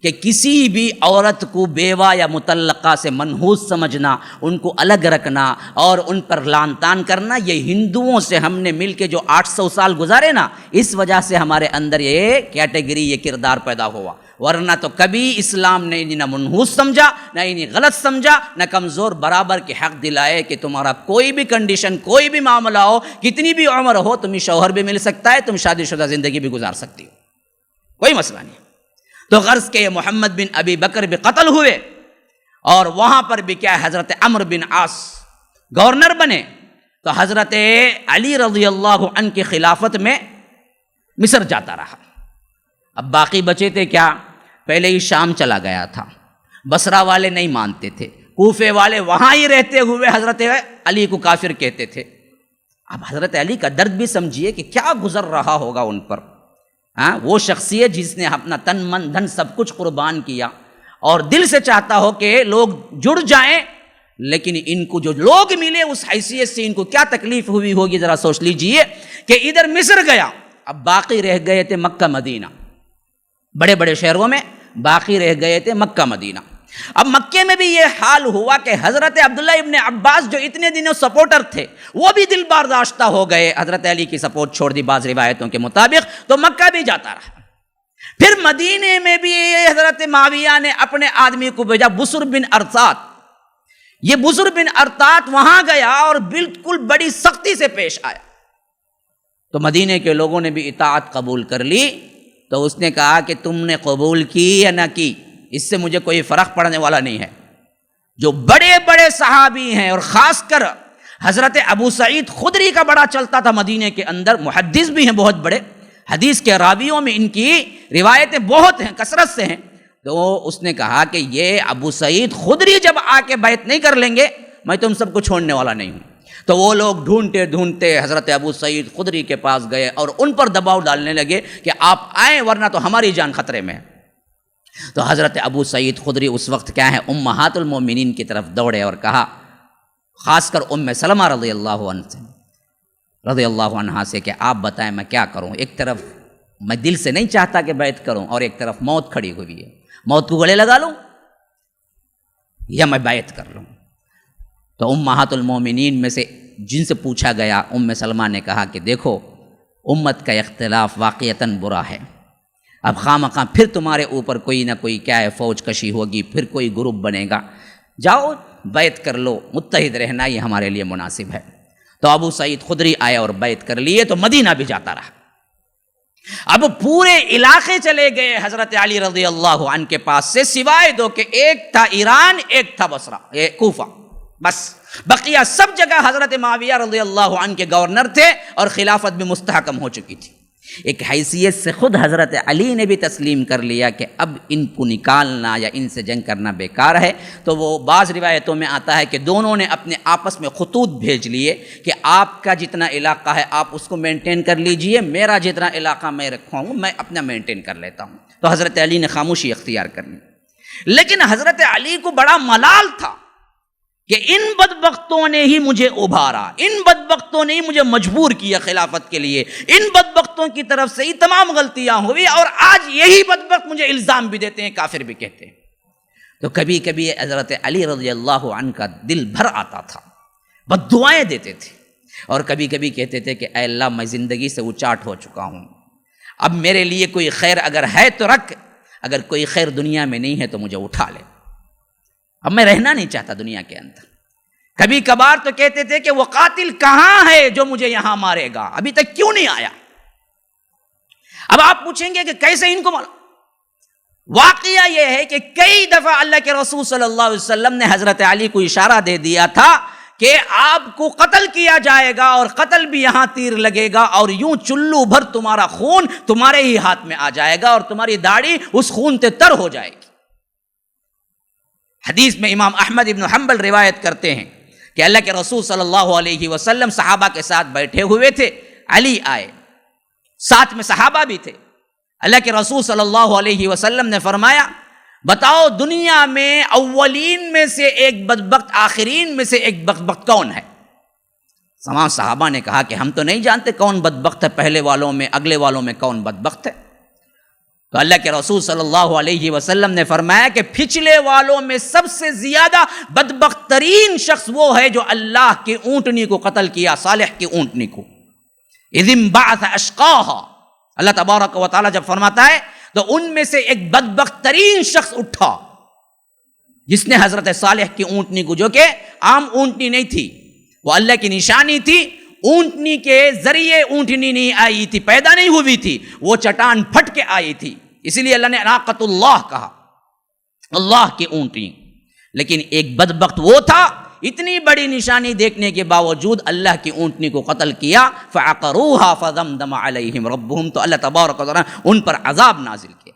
کہ کسی بھی عورت کو بیوہ یا مطلقہ سے منحوس سمجھنا، ان کو الگ رکھنا اور ان پر لعن طعن کرنا، یہ ہندوؤں سے ہم نے مل کے جو 800 سال گزارے نا، اس وجہ سے ہمارے اندر یہ کیٹیگری، یہ کردار پیدا ہوا. ورنہ تو کبھی اسلام نے انہیں نہ منحوس سمجھا، نہ انہیں غلط سمجھا، نہ کمزور برابر کے حق دلائے کہ تمہارا کوئی بھی کنڈیشن، کوئی بھی معاملہ ہو، کتنی بھی عمر ہو، تمہیں شوہر بھی مل سکتا ہے، تم شادی شدہ زندگی بھی گزار سکتی ہو، کوئی مسئلہ نہیں. تو غرض کہ محمد بن ابی بکر بھی قتل ہوئے اور وہاں پر بھی کیا حضرت عمرو بن عاص گورنر بنے. تو حضرت علی رضی اللہ عنہ کی خلافت میں مصر جاتا رہا. اب باقی بچے تھے کیا؟ پہلے ہی شام چلا گیا تھا، بصرہ والے نہیں مانتے تھے، کوفے والے وہاں ہی رہتے ہوئے حضرت علی کو کافر کہتے تھے۔ اب حضرت علی کا درد بھی سمجھیے کہ کیا گزر رہا ہوگا ان پر۔ وہ شخصیت جس نے اپنا تن من دھن سب کچھ قربان کیا اور دل سے چاہتا ہو کہ لوگ جڑ جائیں، لیکن ان کو جو لوگ ملے اس حیثیت سے ان کو کیا تکلیف ہوئی ہوگی ذرا سوچ لیجئے کہ ادھر مصر گیا، اب باقی رہ گئے تھے مکہ مدینہ، بڑے بڑے شہروں میں باقی رہ گئے تھے مکہ مدینہ۔ اب مکے میں بھی یہ حال ہوا کہ حضرت عبداللہ ابن عباس جو اتنے دنوں سپورٹر تھے وہ بھی دل برداشتہ ہو گئے، حضرت علی کی سپورٹ چھوڑ دی بعض روایتوں کے مطابق، تو مکہ بھی جاتا رہا۔ پھر مدینے میں بھی حضرت معاویہ نے اپنے آدمی کو بھیجا، بسر بن ارطات۔ یہ بسر بن ارطات وہاں گیا اور بالکل بڑی سختی سے پیش آیا، تو مدینے کے لوگوں نے بھی اطاعت قبول کر لی۔ تو اس نے کہا کہ تم نے قبول کی یا نہ کی، اس سے مجھے کوئی فرق پڑنے والا نہیں ہے۔ جو بڑے بڑے صحابی ہیں اور خاص کر حضرت ابو سعید خدری کا بڑا چلتا تھا مدینے کے اندر، محدث بھی ہیں بہت بڑے، حدیث کے راویوں میں ان کی روایتیں بہت ہیں، کثرت سے ہیں، تو اس نے کہا کہ یہ ابو سعید خدری جب آ کے بیعت نہیں کر لیں گے میں تم سب کو چھوڑنے والا نہیں ہوں۔ تو وہ لوگ ڈھونڈتے ڈھونڈتے حضرت ابو سعید خدری کے پاس گئے اور ان پر دباؤ ڈالنے لگے کہ آپ آئیں ورنہ تو ہماری جان خطرے میں ہے۔ تو حضرت ابو سعید خدری اس وقت کیا ہے امہات المومنین کی طرف دوڑے اور کہا، خاص کر ام سلمہ رضی اللہ عنہا سے کہ آپ بتائیں میں کیا کروں، ایک طرف میں دل سے نہیں چاہتا کہ بیعت کروں اور ایک طرف موت کھڑی ہوئی ہے، موت کو گلے لگا لوں یا میں بیعت کر لوں۔ تو امہات المومنین میں سے جن سے پوچھا گیا ام سلمہ نے کہا کہ دیکھو امت کا اختلاف واقعتاً برا ہے، اب خواہ پھر تمہارے اوپر کوئی نہ کوئی کیا ہے فوج کشی ہوگی، پھر کوئی گروپ بنے گا، جاؤ بیعت کر لو، متحد رہنا یہ ہمارے لیے مناسب ہے۔ تو ابو سعید خدری آئے اور بیعت کر لیے، تو مدینہ بھی جاتا رہا۔ اب پورے علاقے چلے گئے حضرت علی رضی اللہ عنہ کے پاس سے، سوائے دو کہ ایک تھا ایران، ایک تھا بصرہ کوفہ، بس بقیہ سب جگہ حضرت معاویہ رضی اللہ عنہ کے گورنر تھے اور خلافت بھی مستحکم ہو چکی تھی۔ ایک حیثیت سے خود حضرت علی نے بھی تسلیم کر لیا کہ اب ان کو نکالنا یا ان سے جنگ کرنا بیکار ہے، تو وہ بعض روایتوں میں آتا ہے کہ دونوں نے اپنے آپس میں خطوط بھیج لیے کہ آپ کا جتنا علاقہ ہے آپ اس کو مینٹین کر لیجئے، میرا جتنا علاقہ میں رکھوں گا میں اپنا مینٹین کر لیتا ہوں۔ تو حضرت علی نے خاموشی اختیار کر لی، لیکن حضرت علی کو بڑا ملال تھا کہ ان بدبختوں نے ہی مجھے ابھارا، ان بدبختوں نے ہی مجھے مجبور کیا خلافت کے لیے، ان بدبختوں کی طرف سے ہی تمام غلطیاں ہوئی، اور آج یہی بدبخت مجھے الزام بھی دیتے ہیں، کافر بھی کہتے ہیں۔ تو کبھی کبھی حضرت علی رضی اللہ عنہ کا دل بھر آتا تھا، بد دعائیں دیتے تھے، اور کبھی کبھی کہتے تھے کہ اے اللہ میں زندگی سے اچاٹ ہو چکا ہوں، اب میرے لیے کوئی خیر اگر ہے تو رکھ، اگر کوئی خیر دنیا میں نہیں ہے تو مجھے اٹھا لے، اب میں رہنا نہیں چاہتا دنیا کے اندر۔ کبھی کبھار تو کہتے تھے کہ وہ قاتل کہاں ہے جو مجھے یہاں مارے گا، ابھی تک کیوں نہیں آیا؟ اب آپ پوچھیں گے کہ کیسے ان کو معلوم؟ واقعہ یہ ہے کہ کئی دفعہ اللہ کے رسول صلی اللہ علیہ وسلم نے حضرت علی کو اشارہ دے دیا تھا کہ آپ کو قتل کیا جائے گا، اور قتل بھی یہاں تیر لگے گا، اور یوں چلو بھر تمہارا خون تمہارے ہی ہاتھ میں آ جائے گا، اور تمہاری داڑھی اس خون سے تر ہو جائے گی۔ حدیث میں امام احمد ابن حنبل روایت کرتے ہیں کہ اللہ کے رسول صلی اللہ علیہ وسلم صحابہ کے ساتھ بیٹھے ہوئے تھے، علی آئے، ساتھ میں صحابہ بھی تھے۔ اللہ کے رسول صلی اللہ علیہ وسلم نے فرمایا بتاؤ دنیا میں اولین میں سے ایک بدبخت آخرین میں سے ایک بدبخت کون ہے؟ تمام صحابہ نے کہا کہ ہم تو نہیں جانتے کون بدبخت ہے، پہلے والوں میں اگلے والوں میں کون بدبخت ہے۔ تو اللہ کے رسول صلی اللہ علیہ وسلم نے فرمایا کہ پچھلے والوں میں سب سے زیادہ بدبخت ترین شخص وہ ہے جو اللہ کی اونٹنی کو قتل کیا، صالح کی اونٹنی کو۔ اذ انبعث اشقاها، اللہ تبارک و تعالی جب فرماتا ہے تو ان میں سے ایک بدبخت ترین شخص اٹھا جس نے حضرت صالح کی اونٹنی کو، جو کہ عام اونٹنی نہیں تھی، وہ اللہ کی نشانی تھی، اونٹنی کے ذریعے اونٹنی نہیں آئی تھی، پیدا نہیں ہوئی تھی، وہ چٹان پھٹ کے آئی تھی، اسی لیے اللہ نے ناقۃ اللہ کہا، اللہ کی اونٹنی۔ لیکن ایک بدبخت وہ تھا اتنی بڑی نشانی دیکھنے کے باوجود اللہ کی اونٹنی کو قتل کیا، فعقروها فدمدم علیہم ربہم، تو اللہ تبارک و تعالیٰ ان پر عذاب نازل کیا۔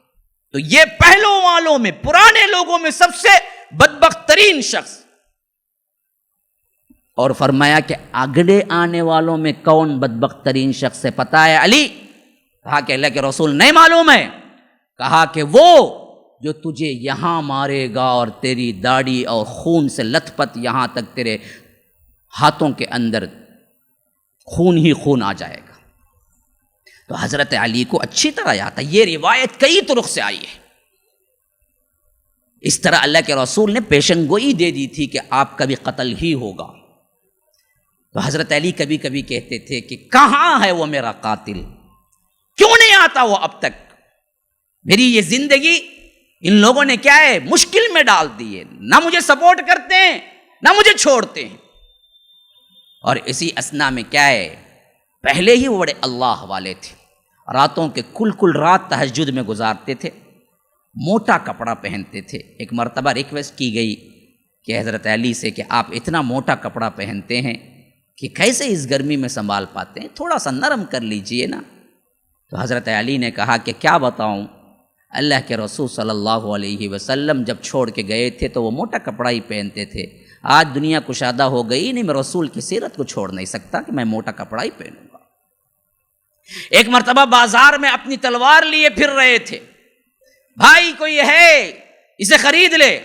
تو یہ پہلو والوں میں، پرانے لوگوں میں سب سے بدبخت ترین شخص، اور فرمایا کہ اگلے آنے والوں میں کون بدبخت ترین شخص ہے پتہ ہے علی؟ کہا کہ اللہ کے رسول نہیں معلوم ہے۔ کہا کہ وہ جو تجھے یہاں مارے گا اور تیری داڑھی اور خون سے لت پت یہاں تک تیرے ہاتھوں کے اندر خون ہی خون آ جائے گا۔ تو حضرت علی کو اچھی طرح یاد ہے، یہ روایت کئی طرق سے آئی ہے۔ اس طرح اللہ کے رسول نے پیشن گوئی دے دی تھی کہ آپ کا بھی قتل ہی ہوگا۔ تو حضرت علی کبھی کبھی کہتے تھے کہ کہاں ہے وہ میرا قاتل، کیوں نہیں آتا وہ اب تک؟ میری یہ زندگی ان لوگوں نے کیا ہے مشکل میں ڈال دی ہے، نہ مجھے سپورٹ کرتے ہیں نہ مجھے چھوڑتے ہیں۔ اور اسی اسنا میں کیا ہے، پہلے ہی وہ بڑے اللہ والے تھے، راتوں کے کل رات تہجد میں گزارتے تھے، موٹا کپڑا پہنتے تھے۔ ایک مرتبہ ریکویسٹ کی گئی کہ حضرت علی سے کہ آپ اتنا موٹا کپڑا پہنتے ہیں کہ کیسے اس گرمی میں سنبھال پاتے ہیں، تھوڑا سا نرم کر لیجئے نا۔ تو حضرت علی نے کہا کہ کیا بتاؤں، اللہ کے رسول صلی اللہ علیہ وسلم جب چھوڑ کے گئے تھے تو وہ موٹا کپڑا ہی پہنتے تھے، آج دنیا کشادہ ہو گئی نہیں، میں رسول کی سیرت کو چھوڑ نہیں سکتا کہ میں موٹا کپڑا ہی پہنوں گا۔ ایک مرتبہ بازار میں اپنی تلوار لیے پھر رہے تھے، بھائی کوئی ہے اسے خرید لے،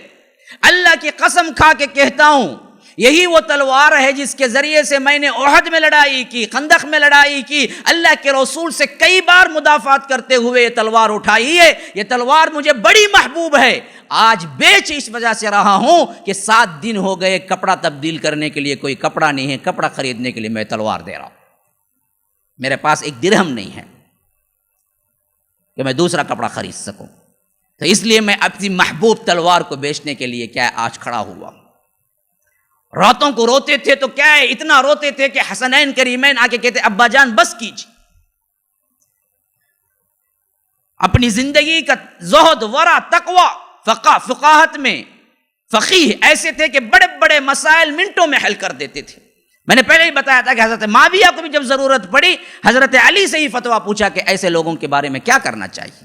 اللہ کی قسم کھا کے کہتا ہوں یہی وہ تلوار ہے جس کے ذریعے سے میں نے احد میں لڑائی کی، خندق میں لڑائی کی، اللہ کے رسول سے کئی بار مدافعات کرتے ہوئے یہ تلوار اٹھائی ہے، یہ تلوار مجھے بڑی محبوب ہے، آج بیچ اس وجہ سے رہا ہوں کہ 7 دن ہو گئے کپڑا تبدیل کرنے کے لیے کوئی کپڑا نہیں ہے، کپڑا خریدنے کے لیے میں تلوار دے رہا ہوں، میرے پاس 1 درہم نہیں ہے کہ میں دوسرا کپڑا خرید سکوں، تو اس لیے میں اپنی محبوب تلوار کو بیچنے کے لیے کیا ہے آج کھڑا ہوا۔ راتوں کو روتے تھے تو کیا ہے اتنا روتے تھے کہ حسنین کریمین آ کے کہتے ابا جان بس کیجیے، اپنی زندگی کا زہد، ورع، تقوی، فقاہت میں فقیہ ایسے تھے کہ بڑے بڑے مسائل منٹوں میں حل کر دیتے تھے۔ میں نے پہلے ہی بتایا تھا کہ حضرت معاویہ کو بھی جب ضرورت پڑی حضرت علی سے ہی فتویٰ پوچھا کہ ایسے لوگوں کے بارے میں کیا کرنا چاہیے۔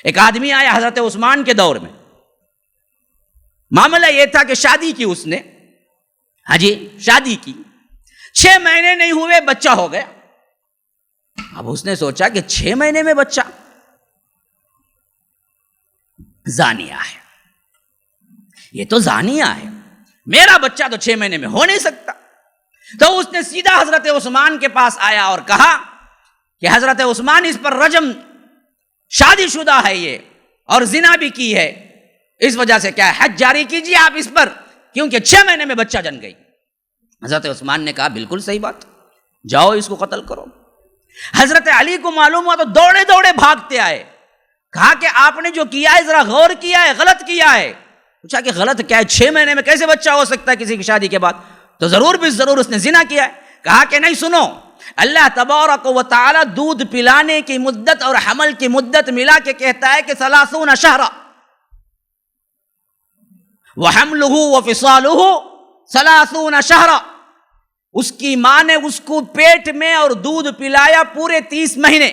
ایک آدمی آیا حضرت عثمان کے دور میں، معاملہ یہ تھا کہ شادی کی اس نے، ہاں جی شادی کی، 6 مہینے نہیں ہوئے بچہ ہو گیا۔ اب اس نے سوچا کہ 6 مہینے میں بچہ، زانیہ ہے، یہ تو زانیہ ہے، میرا بچہ تو 6 مہینے میں ہو نہیں سکتا۔ تو اس نے سیدھا حضرت عثمان کے پاس آیا اور کہا کہ حضرت عثمان اس پر رجم، شادی شدہ ہے یہ اور زنا بھی کی ہے، اس وجہ سے کیا ہے حد جاری کیجیے آپ اس پر، کیونکہ 6 مہینے میں بچہ جن گئی۔ حضرت عثمان نے کہا بالکل صحیح بات، جاؤ اس کو قتل کرو۔ حضرت علی کو معلوم ہوا تو دوڑے دوڑے بھاگتے آئے، کہا کہ آپ نے جو کیا ہے ذرا غور کیا ہے، غلط کیا ہے۔ پوچھا کہ غلط کیا ہے، 6 مہینے میں کیسے بچہ ہو سکتا ہے کسی کی شادی کے بعد؟ تو ضرور بھی ضرور اس نے زنا کیا ہے۔ کہا کہ نہیں سنو، اللہ تبارک و تعالی دودھ پلانے کی مدت اور حمل کی مدت ملا کے کہتا ہے کہ 30 شہرا وحملہ وفصالہ 30 شہرا، اس کی ماں نے اس کو پیٹ میں اور دودھ پلایا پورے 30 مہینے۔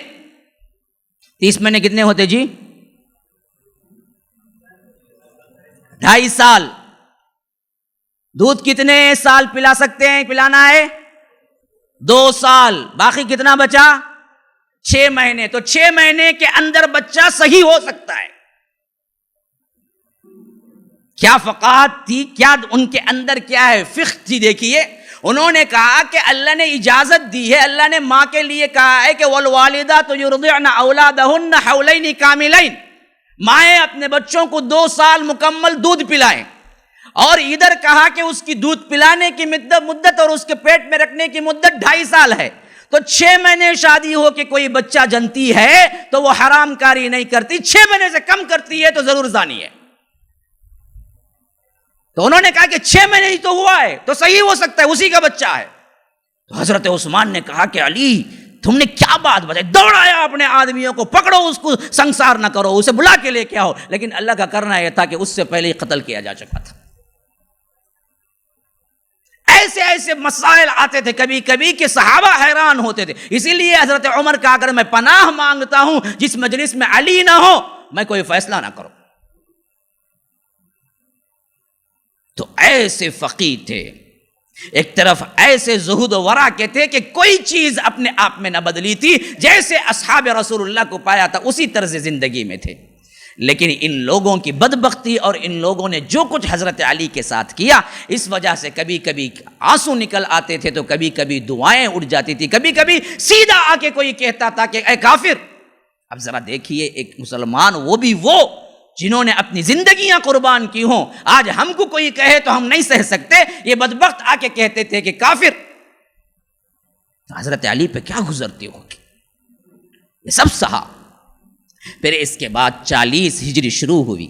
30 مہینے کتنے ہوتے جی؟ 2.5 سال۔ دودھ کتنے سال پلا سکتے ہیں، پلانا ہے 2 سال، باقی کتنا بچا 6 مہینے۔ تو 6 مہینے کے اندر بچہ صحیح ہو سکتا ہے۔ کیا فقاہت تھی، کیا ان کے اندر کیا ہے فقہ تھی، دیکھیے انہوں نے کہا کہ اللہ نے اجازت دی ہے، اللہ نے ماں کے لیے کہا ہے کہ والوالدات یرضعن اولادہن حولین کاملین، مائیں اپنے بچوں کو 2 سال مکمل دودھ پلائیں، اور ادھر کہا کہ اس کی دودھ پلانے کی مدت اور اس کے پیٹ میں رکھنے کی مدت 2.5 سال ہے۔ تو 6 مہینے شادی ہو کے کوئی بچہ جنتی ہے تو وہ حرام کاری نہیں کرتی، 6 مہینے سے کم کرتی ہے تو ضرور زانی ہے۔ تو انہوں نے کہا کہ 6 مہینے ہی تو ہوا ہے تو صحیح ہو سکتا ہے، اسی کا بچہ ہے۔ تو حضرت عثمان نے کہا کہ علی تم نے کیا بات بتائی، دوڑایا اپنے آدمیوں کو، پکڑو اس کو، سنسار نہ کرو، اسے بلا کے لے کے آؤ۔ لیکن اللہ کا کرنا یہ تھا کہ اس سے پہلے ہی قتل کیا جا چکا تھا۔ ایسے ایسے مسائل آتے تھے کبھی کبھی کہ صحابہ حیران ہوتے تھے. اسی لیے حضرت عمر کا اگر میں پناہ مانگتا ہوں جس مجلس میں علی نہ ہو میں کوئی فیصلہ نہ کروں. تو ایسے فقیہ تھے، ایک طرف ایسے زہد و ورع کے تھے کہ کوئی چیز اپنے آپ میں نہ بدلی تھی، جیسے اصحاب رسول اللہ کو پایا تھا اسی طرز زندگی میں تھے. لیکن ان لوگوں کی بدبختی اور ان لوگوں نے جو کچھ حضرت علی کے ساتھ کیا، اس وجہ سے کبھی کبھی آنسو نکل آتے تھے تو کبھی کبھی دعائیں اٹھ جاتی تھی، کبھی کبھی سیدھا آ کے کوئی کہتا تھا کہ اے کافر. اب ذرا دیکھیے، ایک مسلمان، وہ بھی وہ جنہوں نے اپنی زندگیاں قربان کی ہوں، آج ہم کو کوئی کہے تو ہم نہیں سہ سکتے، یہ بدبخت آ کے کہتے تھے کہ کافر. حضرت علی پہ کیا گزرتی ہوگی، یہ سب سہا. پھر اس کے بعد 40 ہجری شروع ہوئی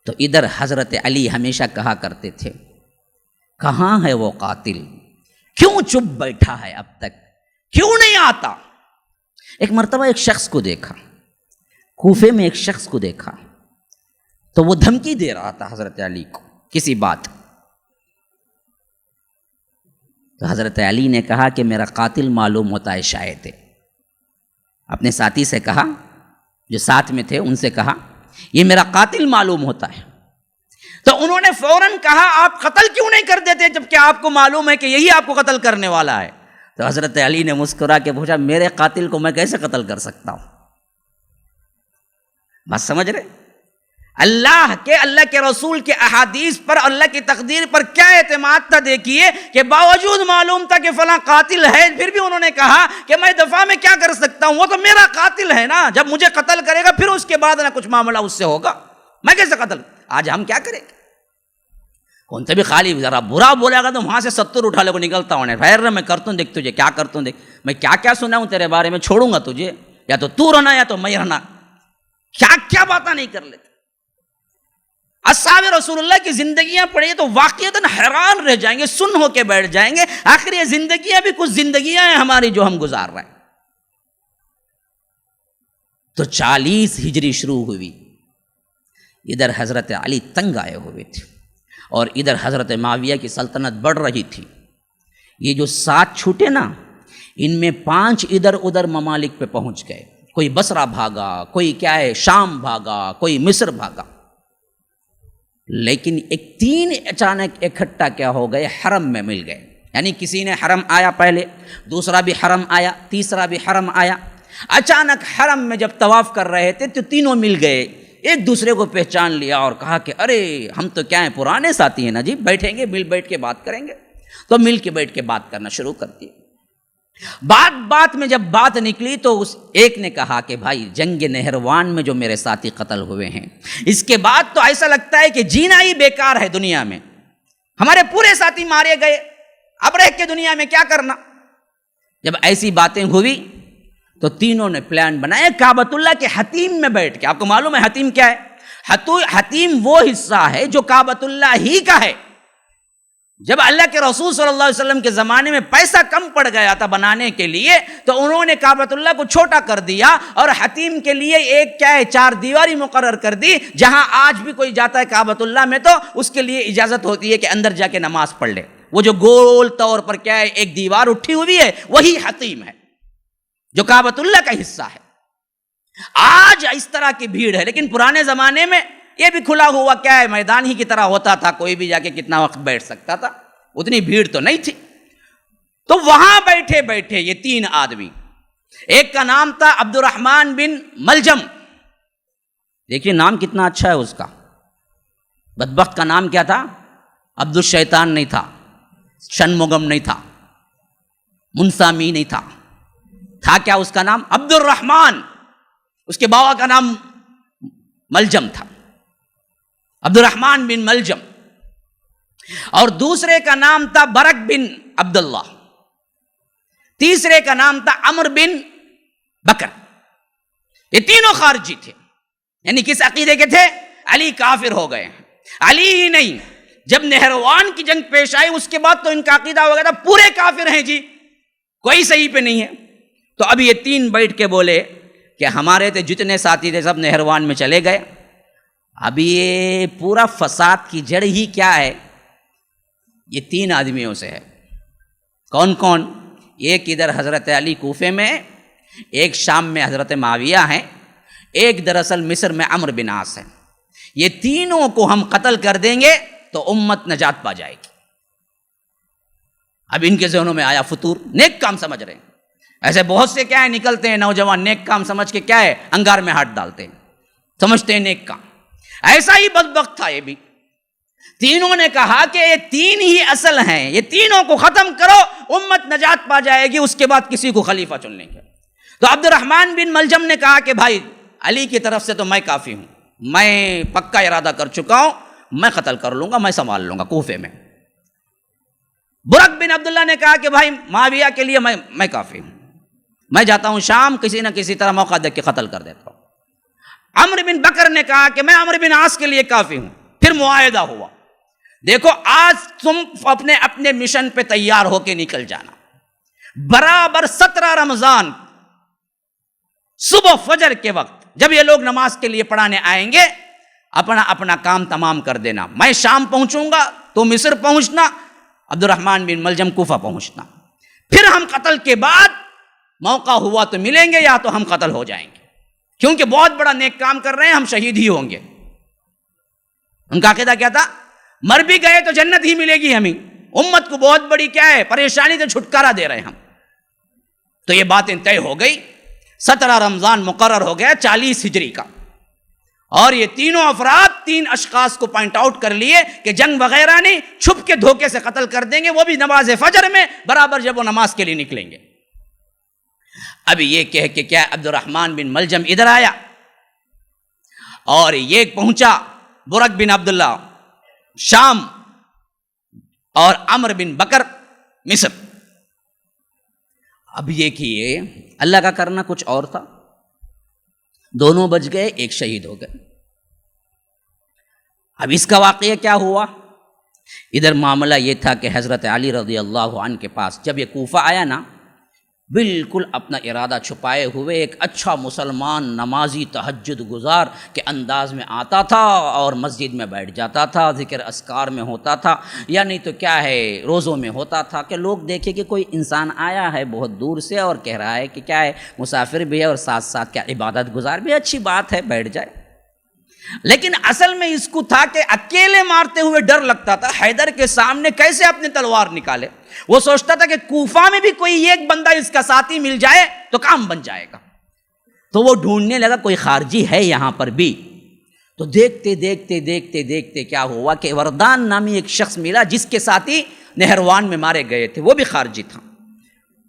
تو ادھر حضرت علی ہمیشہ کہا کرتے تھے کہاں ہے وہ قاتل، کیوں چپ بیٹھا ہے اب تک، کیوں نہیں آتا. ایک مرتبہ ایک شخص کو دیکھا، کوفے میں ایک شخص کو دیکھا تو وہ دھمکی دے رہا تھا حضرت علی کو کسی بات. تو حضرت علی نے کہا کہ میرا قاتل معلوم ہوتا ہے شاید ہے. اپنے ساتھی سے کہا، جو ساتھ میں تھے ان سے کہا یہ میرا قاتل معلوم ہوتا ہے. تو انہوں نے فوراً کہا آپ قتل کیوں نہیں کر دیتے جبکہ آپ کو معلوم ہے کہ یہی آپ کو قتل کرنے والا ہے. تو حضرت علی نے مسکرا کے پوچھا میرے قاتل کو میں کیسے قتل کر سکتا ہوں. بات سمجھ رہے؟ اللہ کے رسول کے احادیث پر، اللہ کی تقدیر پر کیا اعتماد تھا. دیکھیے کہ باوجود معلوم تھا کہ فلاں قاتل ہے، پھر بھی انہوں نے کہا کہ میں دفاع میں کیا کر سکتا ہوں، وہ تو میرا قاتل ہے نا، جب مجھے قتل کرے گا پھر اس کے بعد نہ کچھ معاملہ اس سے ہوگا، میں کیسے قتل. آج ہم کیا کریں گے، کون سے بھی خالی ذرا برا بولے گا تو وہاں سے 70 اٹھا لے کو نکلتا ہوں، خیر میں کرتا ہوں، دیکھ تجھے کیا کرتا ہوں، دیکھ میں کیا کیا سنا ہوں تیرے بارے میں، چھوڑوں گا تجھے، یا تو رہنا یا تو میں رہنا. کیا کیا باتیں نہیں کر لیتے. اصحاب رسول اللہ کی زندگیاں پڑھیں تو واقعتاً حیران رہ جائیں گے، سن ہو کے بیٹھ جائیں گے. آخر یہ زندگیاں بھی کچھ زندگیاں ہیں ہماری جو ہم گزار رہے ہیں. تو 40 ہجری شروع ہوئی. ادھر حضرت علی تنگ آئے ہوئے تھے اور ادھر حضرت معاویہ کی سلطنت بڑھ رہی تھی. یہ جو 7 چھوٹے نا، ان میں 5 ادھر ادھر ممالک پہ پہنچ گئے. کوئی بصرہ بھاگا، کوئی کیا ہے شام بھاگا، کوئی مصر بھاگا. لیکن 3 اچانک اکٹھا کیا ہو گئے، حرم میں مل گئے. یعنی کسی نے حرم آیا پہلے، دوسرا بھی حرم آیا، تیسرا بھی حرم آیا. اچانک حرم میں جب طواف کر رہے تھے تو تینوں مل گئے، ایک دوسرے کو پہچان لیا اور کہا کہ ارے ہم تو کیا ہیں، پرانے ساتھی ہیں نا جی، بیٹھیں گے، مل بیٹھ کے بات کریں گے. تو مل کے بیٹھ کے بات کرنا شروع کر دی. بات میں جب بات نکلی تو اس ایک نے کہا کہ بھائی جنگ نہروان میں جو میرے ساتھی قتل ہوئے ہیں، اس کے بعد تو ایسا لگتا ہے کہ جینا ہی بیکار ہے دنیا میں، ہمارے پورے ساتھی مارے گئے، اب رہ کے دنیا میں کیا کرنا. جب ایسی باتیں ہوئی تو تینوں نے پلان بنایا کعبۃ اللہ کے حتیم میں بیٹھ کے. آپ کو معلوم ہے حتیم کیا ہے؟ حتیم وہ حصہ ہے جو کعبۃ اللہ ہی کا ہے. جب اللہ کے رسول صلی اللہ علیہ وسلم کے زمانے میں پیسہ کم پڑ گیا تھا بنانے کے لیے تو انہوں نے کعبۃ اللہ کو چھوٹا کر دیا اور حتیم کے لیے ایک کیا ہے 4 دیواری مقرر کر دی. جہاں آج بھی کوئی جاتا ہے کعبۃ اللہ میں تو اس کے لیے اجازت ہوتی ہے کہ اندر جا کے نماز پڑھ لے. وہ جو گول طور پر کیا ہے ایک دیوار اٹھی ہوئی ہے وہی حتیم ہے جو کعبۃ اللہ کا حصہ ہے. آج اس طرح کی بھیڑ ہے، لیکن پرانے زمانے میں یہ بھی کھلا ہوا کیا ہے میدان ہی کی طرح ہوتا تھا، کوئی بھی جا کے کتنا وقت بیٹھ سکتا تھا، اتنی بھیڑ تو نہیں تھی. تو وہاں بیٹھے بیٹھے یہ 3 آدمی، ایک کا نام تھا عبد الرحمن بن ملجم. دیکھیے نام کتنا اچھا ہے اس کا. بدبخت کا نام کیا تھا؟ عبد الشیطان نہیں تھا، شنمگم نہیں تھا، منسامی نہیں تھا. تھا کیا اس کا نام؟ عبد الرحمن. اس کے بابا کا نام ملجم تھا، عبد الرحمن بن ملجم. اور دوسرے کا نام تھا برک بن عبداللہ. تیسرے کا نام تھا عمر بن بکر. یہ تینوں خارجی تھے. یعنی کس عقیدے کے تھے؟ علی کافر ہو گئے. علی ہی نہیں، جب نہروان کی جنگ پیش آئی اس کے بعد تو ان کا عقیدہ ہو گیا تھا پورے کافر ہیں جی، کوئی صحیح پہ نہیں ہے. تو اب یہ 3 بیٹھ کے بولے کہ ہمارے تھے جتنے ساتھی تھے سب نہروان میں چلے گئے. اب یہ پورا فساد کی جڑ ہی کیا ہے؟ یہ 3 آدمیوں سے ہے. کون کون؟ ایک ادھر حضرت علی کوفے میں، ایک شام میں حضرت معاویہ ہیں، ایک دراصل مصر میں عمرو بن عاص ہے. یہ تینوں کو ہم قتل کر دیں گے تو امت نجات پا جائے گی. اب ان کے ذہنوں میں آیا فطور، نیک کام سمجھ رہے ہیں. ایسے بہت سے کیا ہے نکلتے ہیں نوجوان، نیک کام سمجھ کے کیا ہے انگار میں ہاتھ ڈالتے ہیں، سمجھتے ہیں نیک کام. ایسا ہی بدبخت تھا یہ بھی. تینوں نے کہا کہ یہ 3 ہی اصل ہیں، یہ تینوں کو ختم کرو امت نجات پا جائے گی، اس کے بعد کسی کو خلیفہ چن لیں گے. تو عبد الرحمن بن ملجم نے کہا کہ بھائی علی کی طرف سے تو میں کافی ہوں، میں پکا ارادہ کر چکا ہوں، میں قتل کر لوں گا، میں سنبھال لوں گا کوفے میں. برق بن عبداللہ نے کہا کہ بھائی معاویہ کے لیے میں کافی ہوں، میں جاتا ہوں شام، کسی نہ کسی طرح موقع دیکھ کے قتل کر دیتا ہوں. عمرو بن بکر نے کہا کہ میں عمرو بن عاص کے لیے کافی ہوں. پھر معاہدہ ہوا. دیکھو آج تم اپنے مشن پہ تیار ہو کے نکل جانا. برابر 17 رمضان صبح فجر کے وقت جب یہ لوگ نماز کے لیے پڑھانے آئیں گے، اپنا کام تمام کر دینا. میں شام پہنچوں گا تو مصر پہنچنا، عبد الرحمن بن ملجم کوفہ پہنچنا. پھر ہم قتل کے بعد موقع ہوا تو ملیں گے یا تو ہم قتل ہو جائیں گے، کیونکہ بہت بڑا نیک کام کر رہے ہیں، ہم شہید ہی ہوں گے. ان کا عقیدہ کیا تھا؟ مر بھی گئے تو جنت ہی ملے گی ہمیں. امت کو بہت بڑی کیا ہے پریشانی سے چھٹکارا دے رہے ہیں ہم. تو یہ باتیں طے ہو گئی. 17 رمضان مقرر ہو گیا 40 ہجری کا. اور یہ تینوں افراد 3 اشخاص کو پوائنٹ آؤٹ کر لیے کہ جنگ وغیرہ نہیں، چھپ کے دھوکے سے قتل کر دیں گے، وہ بھی نماز فجر میں برابر جب وہ نماز کے لیے نکلیں گے. اب یہ کہہ کے کیا عبد الرحمن بن ملجم ادھر آیا اور یہ پہنچا برق بن عبداللہ شام اور عمرو بن بکر مصر. اب یہ کہ اللہ کا کرنا کچھ اور تھا. دونوں بچ گئے، ایک شہید ہو گئے. اب اس کا واقعہ کیا ہوا؟ ادھر معاملہ یہ تھا کہ حضرت علی رضی اللہ عنہ کے پاس جب یہ کوفہ آیا نا، بالکل اپنا ارادہ چھپائے ہوئے ایک اچھا مسلمان نمازی تہجد گزار کے انداز میں آتا تھا اور مسجد میں بیٹھ جاتا تھا، ذکر اذکار میں ہوتا تھا، یا نہیں تو کیا ہے روزوں میں ہوتا تھا کہ لوگ دیکھیں کہ کوئی انسان آیا ہے بہت دور سے اور کہہ رہا ہے کہ کیا ہے مسافر بھی ہے اور ساتھ ساتھ کیا عبادت گزار بھی، اچھی بات ہے بیٹھ جائے. لیکن اصل میں اس کو تھا کہ اکیلے مارتے ہوئے ڈر لگتا تھا، حیدر کے سامنے کیسے اپنی تلوار نکالے. وہ سوچتا تھا کہ کوفہ میں بھی کوئی ایک بندہ اس کا ساتھی مل جائے تو کام بن جائے گا. تو وہ ڈھونڈنے لگا کوئی خارجی ہے یہاں پر بھی. تو دیکھتے دیکھتے دیکھتے دیکھتے کیا ہوا کہ وردان نامی ایک شخص ملا جس کے ساتھی نہروان میں مارے گئے تھے، وہ بھی خارجی تھا.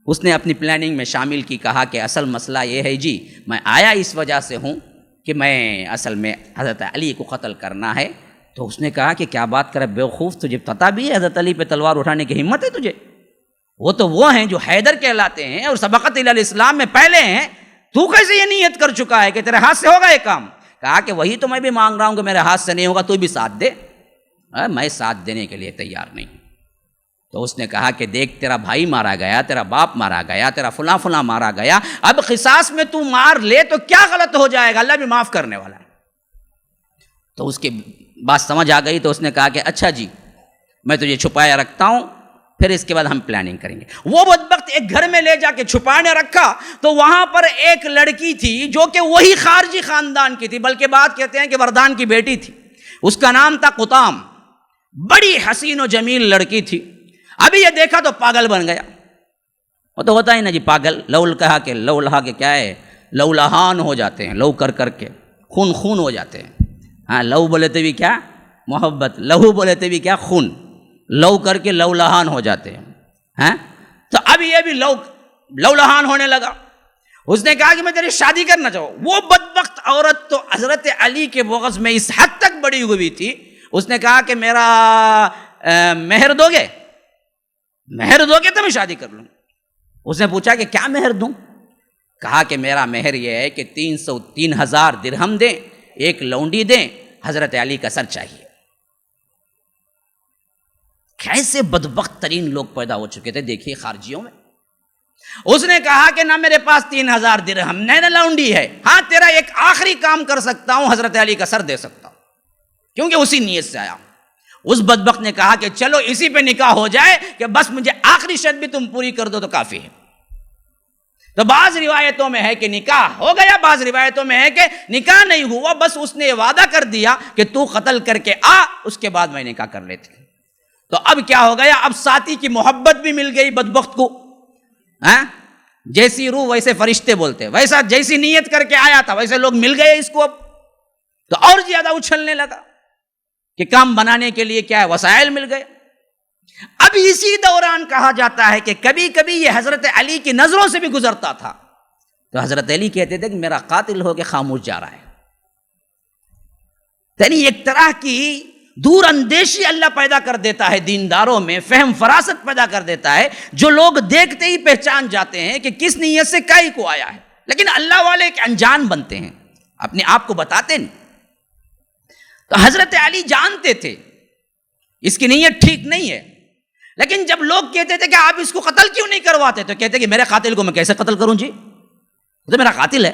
اس نے اپنی پلاننگ میں شامل کی، کہا کہ اصل مسئلہ یہ ہے جی میں آیا اس وجہ سے ہوں کہ میں اصل میں حضرت علی کو قتل کرنا ہے. تو اس نے کہا کہ کیا بات کرے بیوقوف، تجھے پتہ بھی ہے حضرت علی پہ تلوار اٹھانے کی ہمت ہے تجھے؟ وہ ہیں جو حیدر کہلاتے ہیں اور سبقت الی الاسلام میں پہلے ہیں. تو کیسے یہ نیت کر چکا ہے کہ تیرے ہاتھ سے ہوگا یہ کام؟ کہا کہ وہی تو میں بھی مانگ رہا ہوں کہ میرے ہاتھ سے نہیں ہوگا، تو بھی ساتھ دے. میں ساتھ دینے کے لیے تیار نہیں. تو اس نے کہا کہ دیکھ تیرا بھائی مارا گیا، تیرا باپ مارا گیا، تیرا فلاں فلاں مارا گیا، اب قصاص میں تو مار لے تو کیا غلط ہو جائے گا، اللہ بھی معاف کرنے والا ہے. تو اس کی بات سمجھ آ گئی. تو اس نے کہا کہ اچھا جی میں تجھے چھپایا رکھتا ہوں، پھر اس کے بعد ہم پلاننگ کریں گے. وہ بدبخت ایک گھر میں لے جا کے چھپانے رکھا تو وہاں پر ایک لڑکی تھی جو کہ وہی خارجی خاندان کی تھی، بلکہ بات کہتے ہیں کہ وردان کی بیٹی تھی. اس کا نام تھا قطام. بڑی حسین و جمیل لڑکی تھی. ابھی یہ دیکھا تو پاگل بن گیا. وہ تو ہوتا ہی نا جی پاگل. کہا کہ لہا کے کیا ہے لو لہان ہو جاتے ہیں، لو کر کے خون ہو جاتے ہیں. ہاں لو بولے تو بھی کیا محبت، لہو بولے تو بھی کیا خون، لو کر کے لو لہان ہو جاتے ہیں. ہاں تو اب یہ بھی لو لہان ہونے لگا. اس نے کہا کہ میں تیری شادی کرنا چاہوں. وہ بدبخت عورت تو حضرت علی کے بغض میں اس حد تک بڑی ہوئی تھی. اس نے کہا کہ میرا مہر دو گے تو میں شادی کر لوں. اس نے پوچھا کہ کیا مہر دوں؟ کہا کہ میرا مہر یہ ہے کہ 3,000 درہم دیں، ایک لونڈی دیں، حضرت علی کا سر چاہیے. کیسے بدبخت ترین لوگ پیدا ہو چکے تھے دیکھیے خارجیوں میں. اس نے کہا کہ نہ میرے پاس 3,000 درہم نہ لونڈی ہے، ہاں تیرا ایک آخری کام کر سکتا ہوں، حضرت علی کا سر دے سکتا ہوں، کیونکہ اسی نیت سے آیا. اس بدبخت نے کہا کہ چلو اسی پہ نکاح ہو جائے کہ بس مجھے آخری شرط بھی تم پوری کر دو تو کافی ہے۔ تو بعض روایتوں میں ہے کہ نکاح ہو گیا، بعض روایتوں میں ہے کہ نکاح نہیں ہوا، بس اس نے وعدہ کر دیا کہ تو قتل کر کے آ، اس کے بعد میں نکاح کر لیتی۔ تو اب کیا ہو گیا، اب ساتھی کی محبت بھی مل گئی بدبخت کو، جیسی روح ویسے فرشتے بولتے، ویسا جیسی نیت کر کے آیا تھا ویسے لوگ مل گئے اس کو، اب تو اور زیادہ اچھلنے لگا کہ کام بنانے کے لیے کیا ہے، وسائل مل گئے۔ اب اسی دوران کہا جاتا ہے کہ کبھی کبھی یہ حضرت علی کی نظروں سے بھی گزرتا تھا، تو حضرت علی کہتے تھے کہ میرا قاتل ہو کے خاموش جا رہا ہے۔ یعنی ایک طرح کی دور اندیشی اللہ پیدا کر دیتا ہے دینداروں میں، فہم فراست پیدا کر دیتا ہے، جو لوگ دیکھتے ہی پہچان جاتے ہیں کہ کس نیت سے کائی کو آیا ہے، لیکن اللہ والے ایک انجان بنتے ہیں، اپنے آپ کو بتاتے نہیں۔ تو حضرت علی جانتے تھے اس کی نیت ٹھیک نہیں ہے، لیکن جب لوگ کہتے تھے کہ آپ اس کو قتل کیوں نہیں کرواتے، تو کہتے کہ میرے قاتل کو میں کیسے قتل کروں جی، وہ تو میرا قاتل ہے۔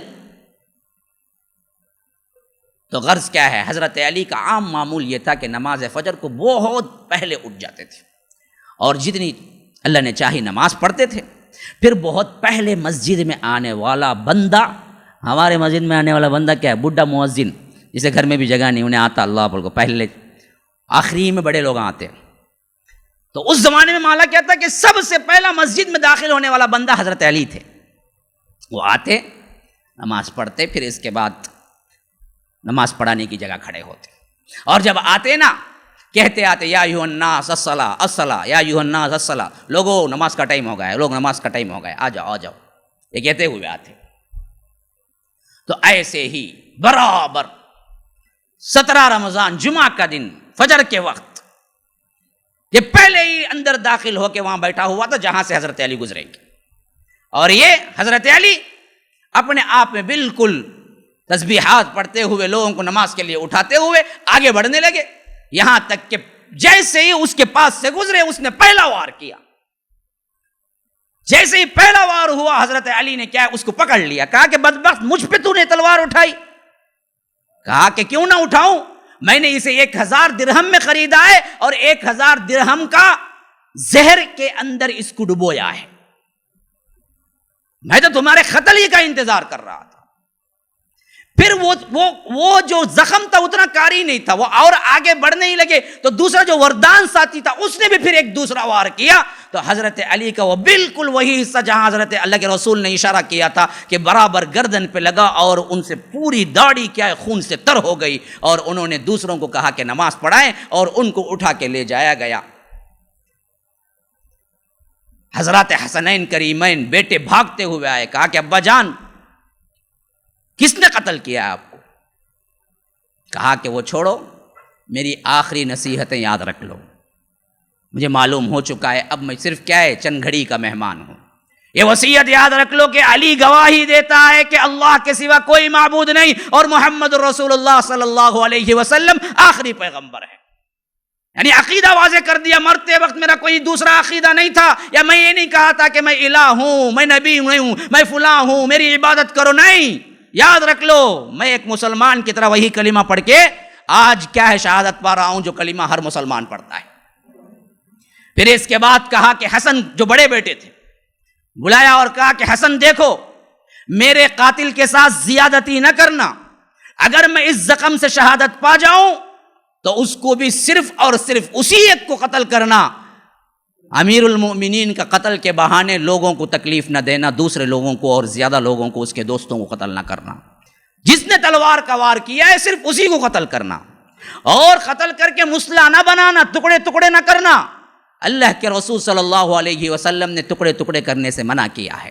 تو غرض کیا ہے، حضرت علی کا عام معمول یہ تھا کہ نماز فجر کو بہت پہلے اٹھ جاتے تھے، اور جتنی اللہ نے چاہی نماز پڑھتے تھے، پھر بہت پہلے مسجد میں آنے والا بندہ، ہمارے مسجد میں آنے والا بندہ کیا ہے، بڈھا مؤذن جسے گھر میں بھی جگہ نہیں، انہیں آتا اللہ پڑھ کو، پہلے آخری میں بڑے لوگ آتے ہیں۔ تو اس زمانے میں مالا کیا تھا کہ سب سے پہلا مسجد میں داخل ہونے والا بندہ حضرت علی تھے۔ وہ آتے، نماز پڑھتے، پھر اس کے بعد نماز پڑھانے کی جگہ کھڑے ہوتے، اور جب آتے نا کہتے آتے یا ایھا الناس الصلاۃ الصلاۃ، یا ایھا الناس الصلاۃ، لوگوں نماز کا ٹائم ہو گیا ہے، لوگ نماز کا ٹائم ہو گیا ہے، آ جاؤ آ جاؤ، یہ کہتے ہوئے آتے۔ تو ایسے ہی برابر 17 رمضان جمعہ کا دن فجر کے وقت یہ پہلے ہی اندر داخل ہو کے وہاں بیٹھا ہوا تھا جہاں سے حضرت علی گزریں گے، اور یہ حضرت علی اپنے آپ میں بالکل تسبیحات پڑھتے ہوئے لوگوں کو نماز کے لیے اٹھاتے ہوئے آگے بڑھنے لگے، یہاں تک کہ جیسے ہی اس کے پاس سے گزرے اس نے پہلا وار کیا۔ جیسے ہی پہلا وار ہوا حضرت علی نے کیا اس کو پکڑ لیا، کہا کہ بدبخت مجھ پہ تو نے تلوار اٹھائی، کہا کہ کیوں نہ اٹھاؤں، میں نے اسے 1000 درہم میں خریدا ہے، اور 1000 درہم کا زہر کے اندر اس کو ڈبویا ہے، میں تو تمہارے قتل ہی کا انتظار کر رہا تھا۔ پھر وہ جو زخم تھا اتنا کاری نہیں تھا، وہ اور آگے بڑھنے ہی لگے، تو دوسرا جو وردان ساتھی تھا اس نے بھی پھر ایک دوسرا وار کیا، تو حضرت علی کا وہ بالکل وہی حصہ جہاں حضرت اللہ کے رسول نے اشارہ کیا تھا کہ برابر گردن پہ لگا، اور ان سے پوری داڑھی کیا ہے خون سے تر ہو گئی، اور انہوں نے دوسروں کو کہا کہ نماز پڑھائیں، اور ان کو اٹھا کے لے جایا گیا۔ حضرات حسنین کریمین بیٹے بھاگتے ہوئے آئے، کہا کہ ابا جان کس نے قتل کیا آپ کو؟ کہا کہ وہ چھوڑو، میری آخری نصیحتیں یاد رکھ لو، مجھے معلوم ہو چکا ہے اب میں صرف کیا ہے چند گھڑی کا مہمان ہوں، یہ وصیت یاد رکھ لو کہ علی گواہی دیتا ہے کہ اللہ کے سوا کوئی معبود نہیں، اور محمد رسول اللہ صلی اللہ علیہ وسلم آخری پیغمبر ہے۔ یعنی عقیدہ واضح کر دیا، مرتے وقت میرا کوئی دوسرا عقیدہ نہیں تھا، یا میں یہ نہیں کہا تھا کہ میں الہ ہوں، میں نبی نہیں ہوں، میں فلاں ہوں، میری عبادت کرو، نہیں، یاد رکھ لو میں ایک مسلمان کی طرح وہی کلمہ پڑھ کے آج کیا ہے شہادت پا رہا ہوں جو کلمہ ہر مسلمان پڑھتا ہے۔ پھر اس کے بعد کہا کہ حسن جو بڑے بیٹے تھے بلایا اور کہا کہ حسن دیکھو، میرے قاتل کے ساتھ زیادتی نہ کرنا، اگر میں اس زخم سے شہادت پا جاؤں تو اس کو بھی صرف اور صرف اسی ایک کو قتل کرنا، امیر المؤمنین کا قتل کے بہانے لوگوں کو تکلیف نہ دینا، دوسرے لوگوں کو اور زیادہ لوگوں کو اس کے دوستوں کو قتل نہ کرنا، جس نے تلوار کا وار کیا ہے صرف اسی کو قتل کرنا، اور قتل کر کے مسلح نہ بنانا، ٹکڑے ٹکڑے نہ کرنا۔ اللہ کے رسول صلی اللہ علیہ وسلم نے ٹکڑے ٹکڑے کرنے سے منع کیا ہے،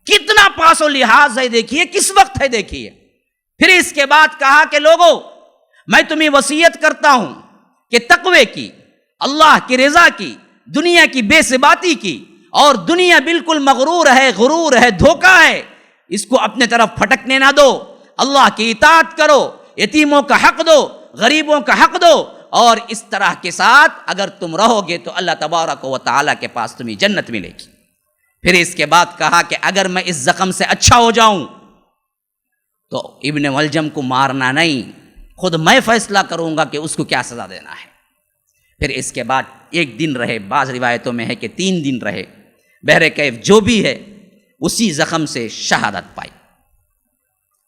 کتنا پاس و لحاظ ہے دیکھیے، کس وقت ہے دیکھیے۔ پھر اس کے بعد کہا کہ لوگوں میں تمہیں وصیت کرتا ہوں کہ تقوی کی، اللہ کی رضا کی، دنیا کی بے ثباتی کی، اور دنیا بالکل مغرور ہے، غرور ہے، دھوکہ ہے، اس کو اپنے طرف پھٹکنے نہ دو، اللہ کی اطاعت کرو، یتیموں کا حق دو، غریبوں کا حق دو، اور اس طرح کے ساتھ اگر تم رہو گے تو اللہ تبارک و تعالیٰ کے پاس تمہیں جنت ملے گی۔ پھر اس کے بعد کہا کہ اگر میں اس زخم سے اچھا ہو جاؤں تو ابن ملجم کو مارنا نہیں، خود میں فیصلہ کروں گا کہ اس کو کیا سزا دینا ہے۔ پھر اس کے بعد 1 دن رہے، بعض روایتوں میں ہے کہ 3 دن رہے، بہرکیف جو بھی ہے اسی زخم سے شہادت پائی،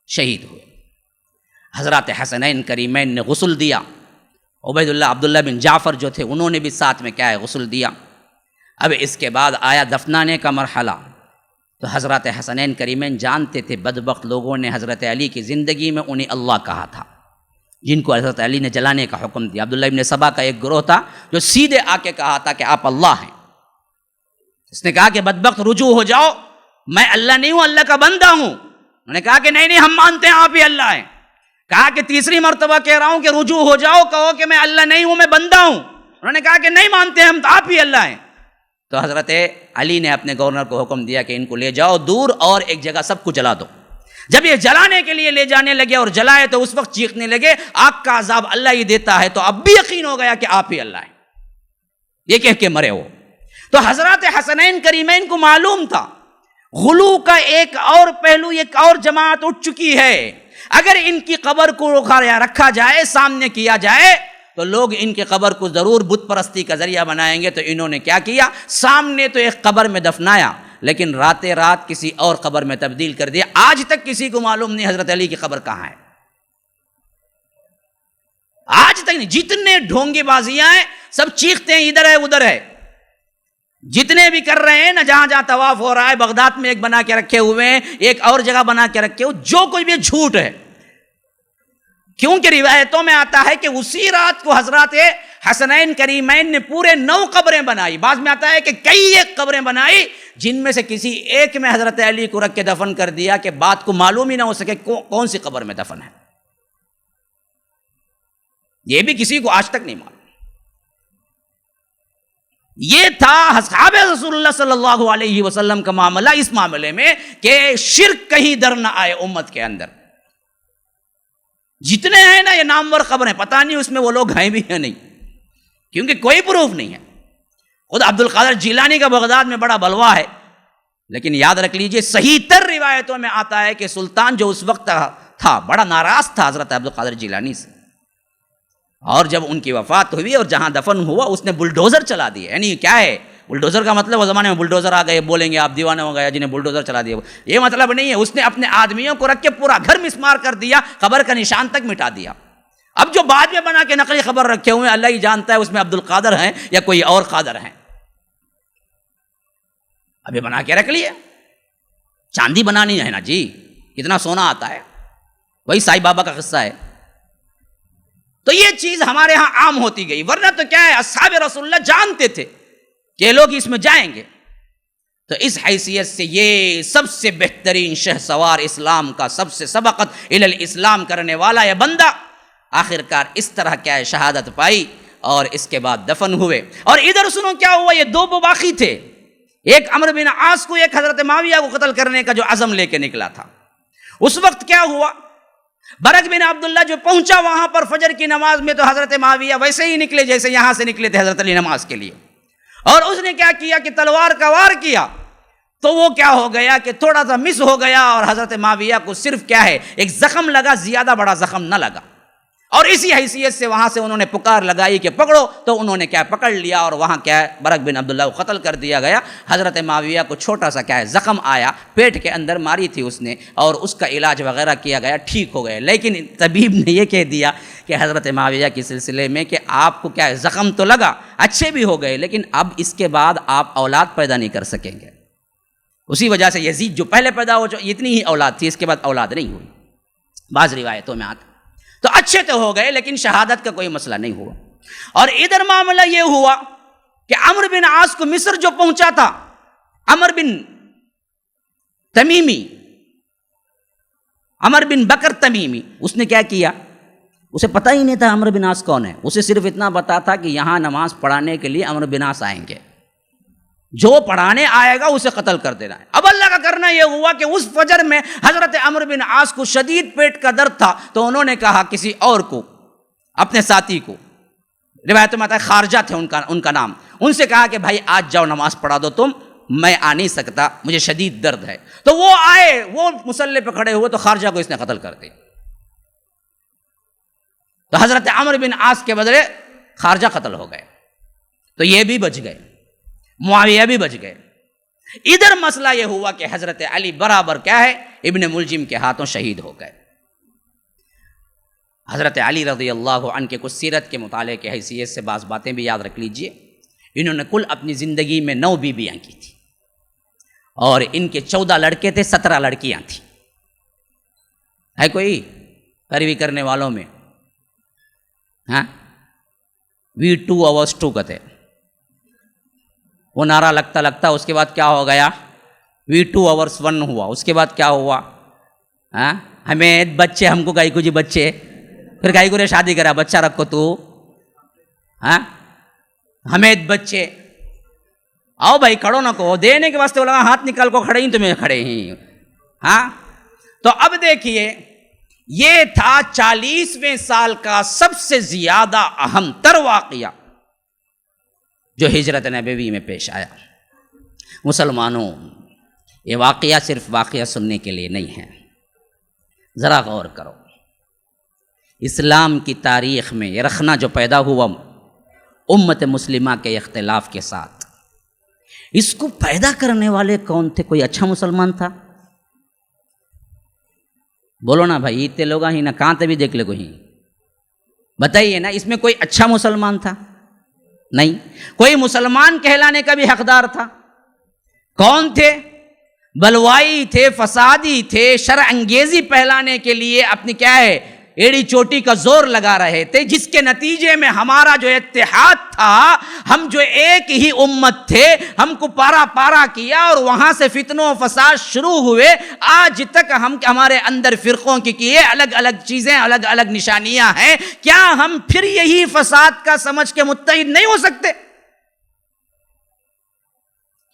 شہید ہوئے۔ حضرات حسنین کریمین نے غسل دیا، عبید اللہ عبداللہ بن جعفر جو تھے انہوں نے بھی ساتھ میں کیا ہے غسل دیا۔ اب اس کے بعد آیا دفنانے کا مرحلہ، تو حضرات حسنین کریمین جانتے تھے بدبخت لوگوں نے حضرت علی کی زندگی میں انہیں اللہ کہا تھا، جن کو حضرت علی نے جلانے کا حکم دیا۔ عبداللہ ابن سبا کا ایک گروہ تھا جو سیدھے آ کے کہا تھا کہ آپ اللہ ہیں۔ اس نے کہا کہ بدبخت رجوع ہو جاؤ، میں اللہ نہیں ہوں، اللہ کا بندہ ہوں۔ انہوں نے کہا کہ نہیں ہم مانتے ہیں آپ ہی اللہ ہیں۔ کہا کہ تیسری مرتبہ کہہ رہا ہوں کہ رجوع ہو جاؤ، کہو کہ میں اللہ نہیں ہوں، میں بندہ ہوں۔ انہوں نے کہا کہ نہیں مانتے ہم، تو آپ ہی اللہ ہیں۔ تو حضرت علی نے اپنے گورنر کو حکم دیا کہ ان کو لے جاؤ دور اور ایک جگہ سب کو جلا دو۔ جب یہ جلانے کے لیے لے جانے لگے اور جلائے تو اس وقت چیخنے لگے آگ کا عذاب اللہ ہی دیتا ہے، تو اب بھی یقین ہو گیا کہ آپ ہی اللہ ہیں، یہ کہہ کے مرے ہو۔ تو حضرات حسنین کریمین کو معلوم تھا غلو کا ایک اور پہلو، ایک اور جماعت اٹھ چکی ہے۔ اگر ان کی قبر کو رکھا جائے، سامنے کیا جائے، تو لوگ ان کی قبر کو ضرور بت پرستی کا ذریعہ بنائیں گے۔ تو انہوں نے کیا کیا، سامنے تو ایک قبر میں دفنایا، لیکن راتیں رات کسی اور قبر میں تبدیل کر دیا۔ آج تک کسی کو معلوم نہیں حضرت علی کی قبر کہاں ہے، آج تک نہیں۔ جتنے ڈھونگی بازیاں ہیں سب چیختے ہیں ادھر ہے ادھر ہے، جتنے بھی کر رہے ہیں نا، جہاں جہاں طواف ہو رہا ہے، بغداد میں ایک بنا کے رکھے ہوئے ہیں، ایک اور جگہ بنا کے رکھے ہوئے، جو کوئی بھی جھوٹ ہے۔ کیونکہ روایتوں میں آتا ہے کہ اسی رات کو حضرات حسنین کریمین نے پورے 9 قبریں بنائی، بعض میں آتا ہے کہ کئی ایک قبریں بنائی، جن میں سے کسی ایک میں حضرت علی کو رکھ کے دفن کر دیا کہ بات کو معلوم ہی نہ ہو سکے کون سی قبر میں دفن ہے۔ یہ بھی کسی کو آج تک نہیں معلوم۔ یہ تھا اصحاب رسول اللہ صلی اللہ علیہ وسلم کا معاملہ اس معاملے میں کہ شرک کہیں در نہ آئے امت کے اندر۔ جتنے ہیں نا یہ نامور خبر ہیں، پتہ نہیں اس میں وہ لوگ ہیں بھی ہیں نہیں، کیونکہ کوئی پروف نہیں ہے۔ خود عبد القادر جیلانی کا بغداد میں بڑا بلوا ہے، لیکن یاد رکھ لیجئے صحیح تر روایتوں میں آتا ہے کہ سلطان جو اس وقت تھا بڑا ناراض تھا حضرت عبد القادر جیلانی سے، اور جب ان کی وفات ہوئی اور جہاں دفن ہوا اس نے بلڈوزر چلا دیا۔ یعنی کیا ہے بلڈوزر کا مطلب، وہ زمانے میں بلڈوزر آ گئے، بولیں گے آپ دیوانے ہو گیا جنہیں بلڈوزر چلا دیا، یہ مطلب نہیں ہے۔ اس نے اپنے آدمیوں کو رکھ کے پورا گھر مسمار کر دیا، قبر کا نشان تک مٹا دیا۔ اب جو بعد میں بنا کے نقلی خبر رکھے ہوئے ہیں اللہ ہی جانتا ہے اس میں عبد القادر ہیں یا کوئی اور قادر ہیں، ابھی بنا کے رکھ لیے۔ چاندی بنانی ہے نا جی، کتنا سونا آتا ہے، وہی سائی بابا کا قصہ ہے۔ تو یہ چیز ہمارے ہاں عام ہوتی گئی، ورنہ تو کیا ہے اصحاب رسول اللہ جانتے تھے کہ لوگ اس میں جائیں گے۔ تو اس حیثیت سے یہ سب سے بہترین شہ سوار اسلام کا، سب سے سبقت الی الاسلام کرنے والا یہ بندہ آخر کار اس طرح کیا ہے شہادت پائی، اور اس کے بعد دفن ہوئے۔ اور ادھر سنو کیا ہوا، یہ 2 بواقی تھے، ایک عمرو بن عاص کو، ایک حضرت معاویہ کو قتل کرنے کا جو عزم لے کے نکلا تھا۔ اس وقت کیا ہوا، برق بن عبداللہ جو پہنچا وہاں پر فجر کی نماز میں، تو حضرت معاویہ ویسے ہی نکلے جیسے یہاں سے نکلے تھے حضرت علی نماز کے لیے، اور اس نے کیا کیا کہ تلوار کا وار کیا، تو وہ کیا ہو گیا کہ تھوڑا سا مس ہو گیا، اور حضرت معاویہ کو صرف کیا ہے ایک زخم لگا، زیادہ بڑا زخم نہ لگا۔ اور اسی حیثیت سے وہاں سے انہوں نے پکار لگائی کہ پکڑو، تو انہوں نے کیا پکڑ لیا، اور وہاں کیا ہے برق بن عبداللہ کو قتل کر دیا گیا۔ حضرت معاویہ کو چھوٹا سا کیا ہے زخم آیا، پیٹ کے اندر ماری تھی اس نے، اور اس کا علاج وغیرہ کیا گیا، ٹھیک ہو گئے۔ لیکن طبیب نے یہ کہہ دیا کہ حضرت معاویہ کے سلسلے میں کہ آپ کو کیا ہے زخم تو لگا، اچھے بھی ہو گئے، لیکن اب اس کے بعد آپ اولاد پیدا نہیں کر سکیں گے۔ اسی وجہ سے یزید جو پہلے پیدا ہو اتنی ہی اولاد تھی، اس کے بعد اولاد نہیں ہوئی، بعض روایتوں میں آتا۔ تو اچھے تو ہو گئے لیکن شہادت کا کوئی مسئلہ نہیں ہوا۔ اور ادھر معاملہ یہ ہوا کہ عمرو بن عاص کو مصر جو پہنچا تھا، عمرو بن تمیمی، عمرو بن بکر تمیمی، اس نے کیا کیا، اسے پتہ ہی نہیں تھا عمرو بن عاص کون ہے، اسے صرف اتنا پتا تھا کہ یہاں نماز پڑھانے کے لیے عمرو بن عاص آئیں گے، جو پڑھانے آئے گا اسے قتل کر دینا ہے۔ اب اللہ کا کرنا یہ ہوا کہ اس فجر میں حضرت عمرو بن عاص کو شدید پیٹ کا درد تھا، تو انہوں نے کہا کسی اور کو، اپنے ساتھی کو، روایت میں آتا ہے خارجہ تھے ان کا نام، ان سے کہا کہ بھائی آج جاؤ نماز پڑھا دو تم، میں آ نہیں سکتا، مجھے شدید درد ہے۔ تو وہ آئے، وہ مصلی پہ کھڑے ہوئے، تو خارجہ کو اس نے قتل کر دیا۔ تو حضرت عمرو بن عاص کے بدلے خارجہ قتل ہو گئے۔ تو یہ بھی بچ گئے، معاویہ بھی بچ گئے۔ ادھر مسئلہ یہ ہوا کہ حضرت علی برابر کیا ہے، ابن ملجم کے ہاتھوں شہید ہو گئے۔ حضرت علی رضی اللہ عنہ کے کچھ سیرت کے مطالعے کی حیثیت سے بعض باتیں بھی یاد رکھ لیجئے۔ انہوں نے کل اپنی زندگی میں 9 بیویاں کی تھی، اور ان کے 14 لڑکے تھے، 17 لڑکیاں تھیں۔ ہے کوئی پیروی کرنے والوں میں؟ ہاں، وی 2 hours 2 کہتے، وہ نعرہ لگتا لگتا اس کے بعد کیا ہو گیا، وی 2 hours 1 ہوا۔ اس کے بعد کیا ہوا، ہاں، ہمیں بچے، ہم کو گائی کو جی بچے، پھر گائی کو نے شادی کرا، بچہ رکھو تو، ہاں، ہمیں بچے، آؤ بھائی کھڑو نہ کو، دینے کے واسطے بولا ہاتھ نکال کو کھڑے ہی تمہیں کھڑے ہی، ہاں۔ تو اب دیکھیے، یہ تھا 40ویں سال کا سب سے زیادہ اہم تر واقعہ جو ہجرت نبوی میں پیش آیا۔ مسلمانوں، یہ واقعہ صرف واقعہ سننے کے لیے نہیں ہے، ذرا غور کرو۔ اسلام کی تاریخ میں یہ رخنہ جو پیدا ہوا امت مسلمہ کے اختلاف کے ساتھ، اس کو پیدا کرنے والے کون تھے؟ کوئی اچھا مسلمان تھا؟ بولو نا بھائی، اتنے لوگ ہی نہ کہاں تے بھی دیکھ لے کوئی، بتائیے نا، اس میں کوئی اچھا مسلمان تھا؟ نہیں۔ کوئی مسلمان کہلانے کا بھی حقدار تھا؟ کون تھے؟ بلوائی تھے، فسادی تھے، شر انگیزی پھیلانے کے لیے اپنی کیا ہے ایڑی چوٹی کا زور لگا رہے تھے، جس کے نتیجے میں ہمارا جو اتحاد تھا، ہم جو ایک ہی امت تھے، ہم کو پارا پارا کیا، اور وہاں سے فتنوں و فساد شروع ہوئے۔ آج تک ہم ہمارے اندر فرقوں کی کیے الگ الگ چیزیں، الگ الگ نشانیاں ہیں، کیا ہم پھر یہی فساد کا سمجھ کے متحد نہیں ہو سکتے؟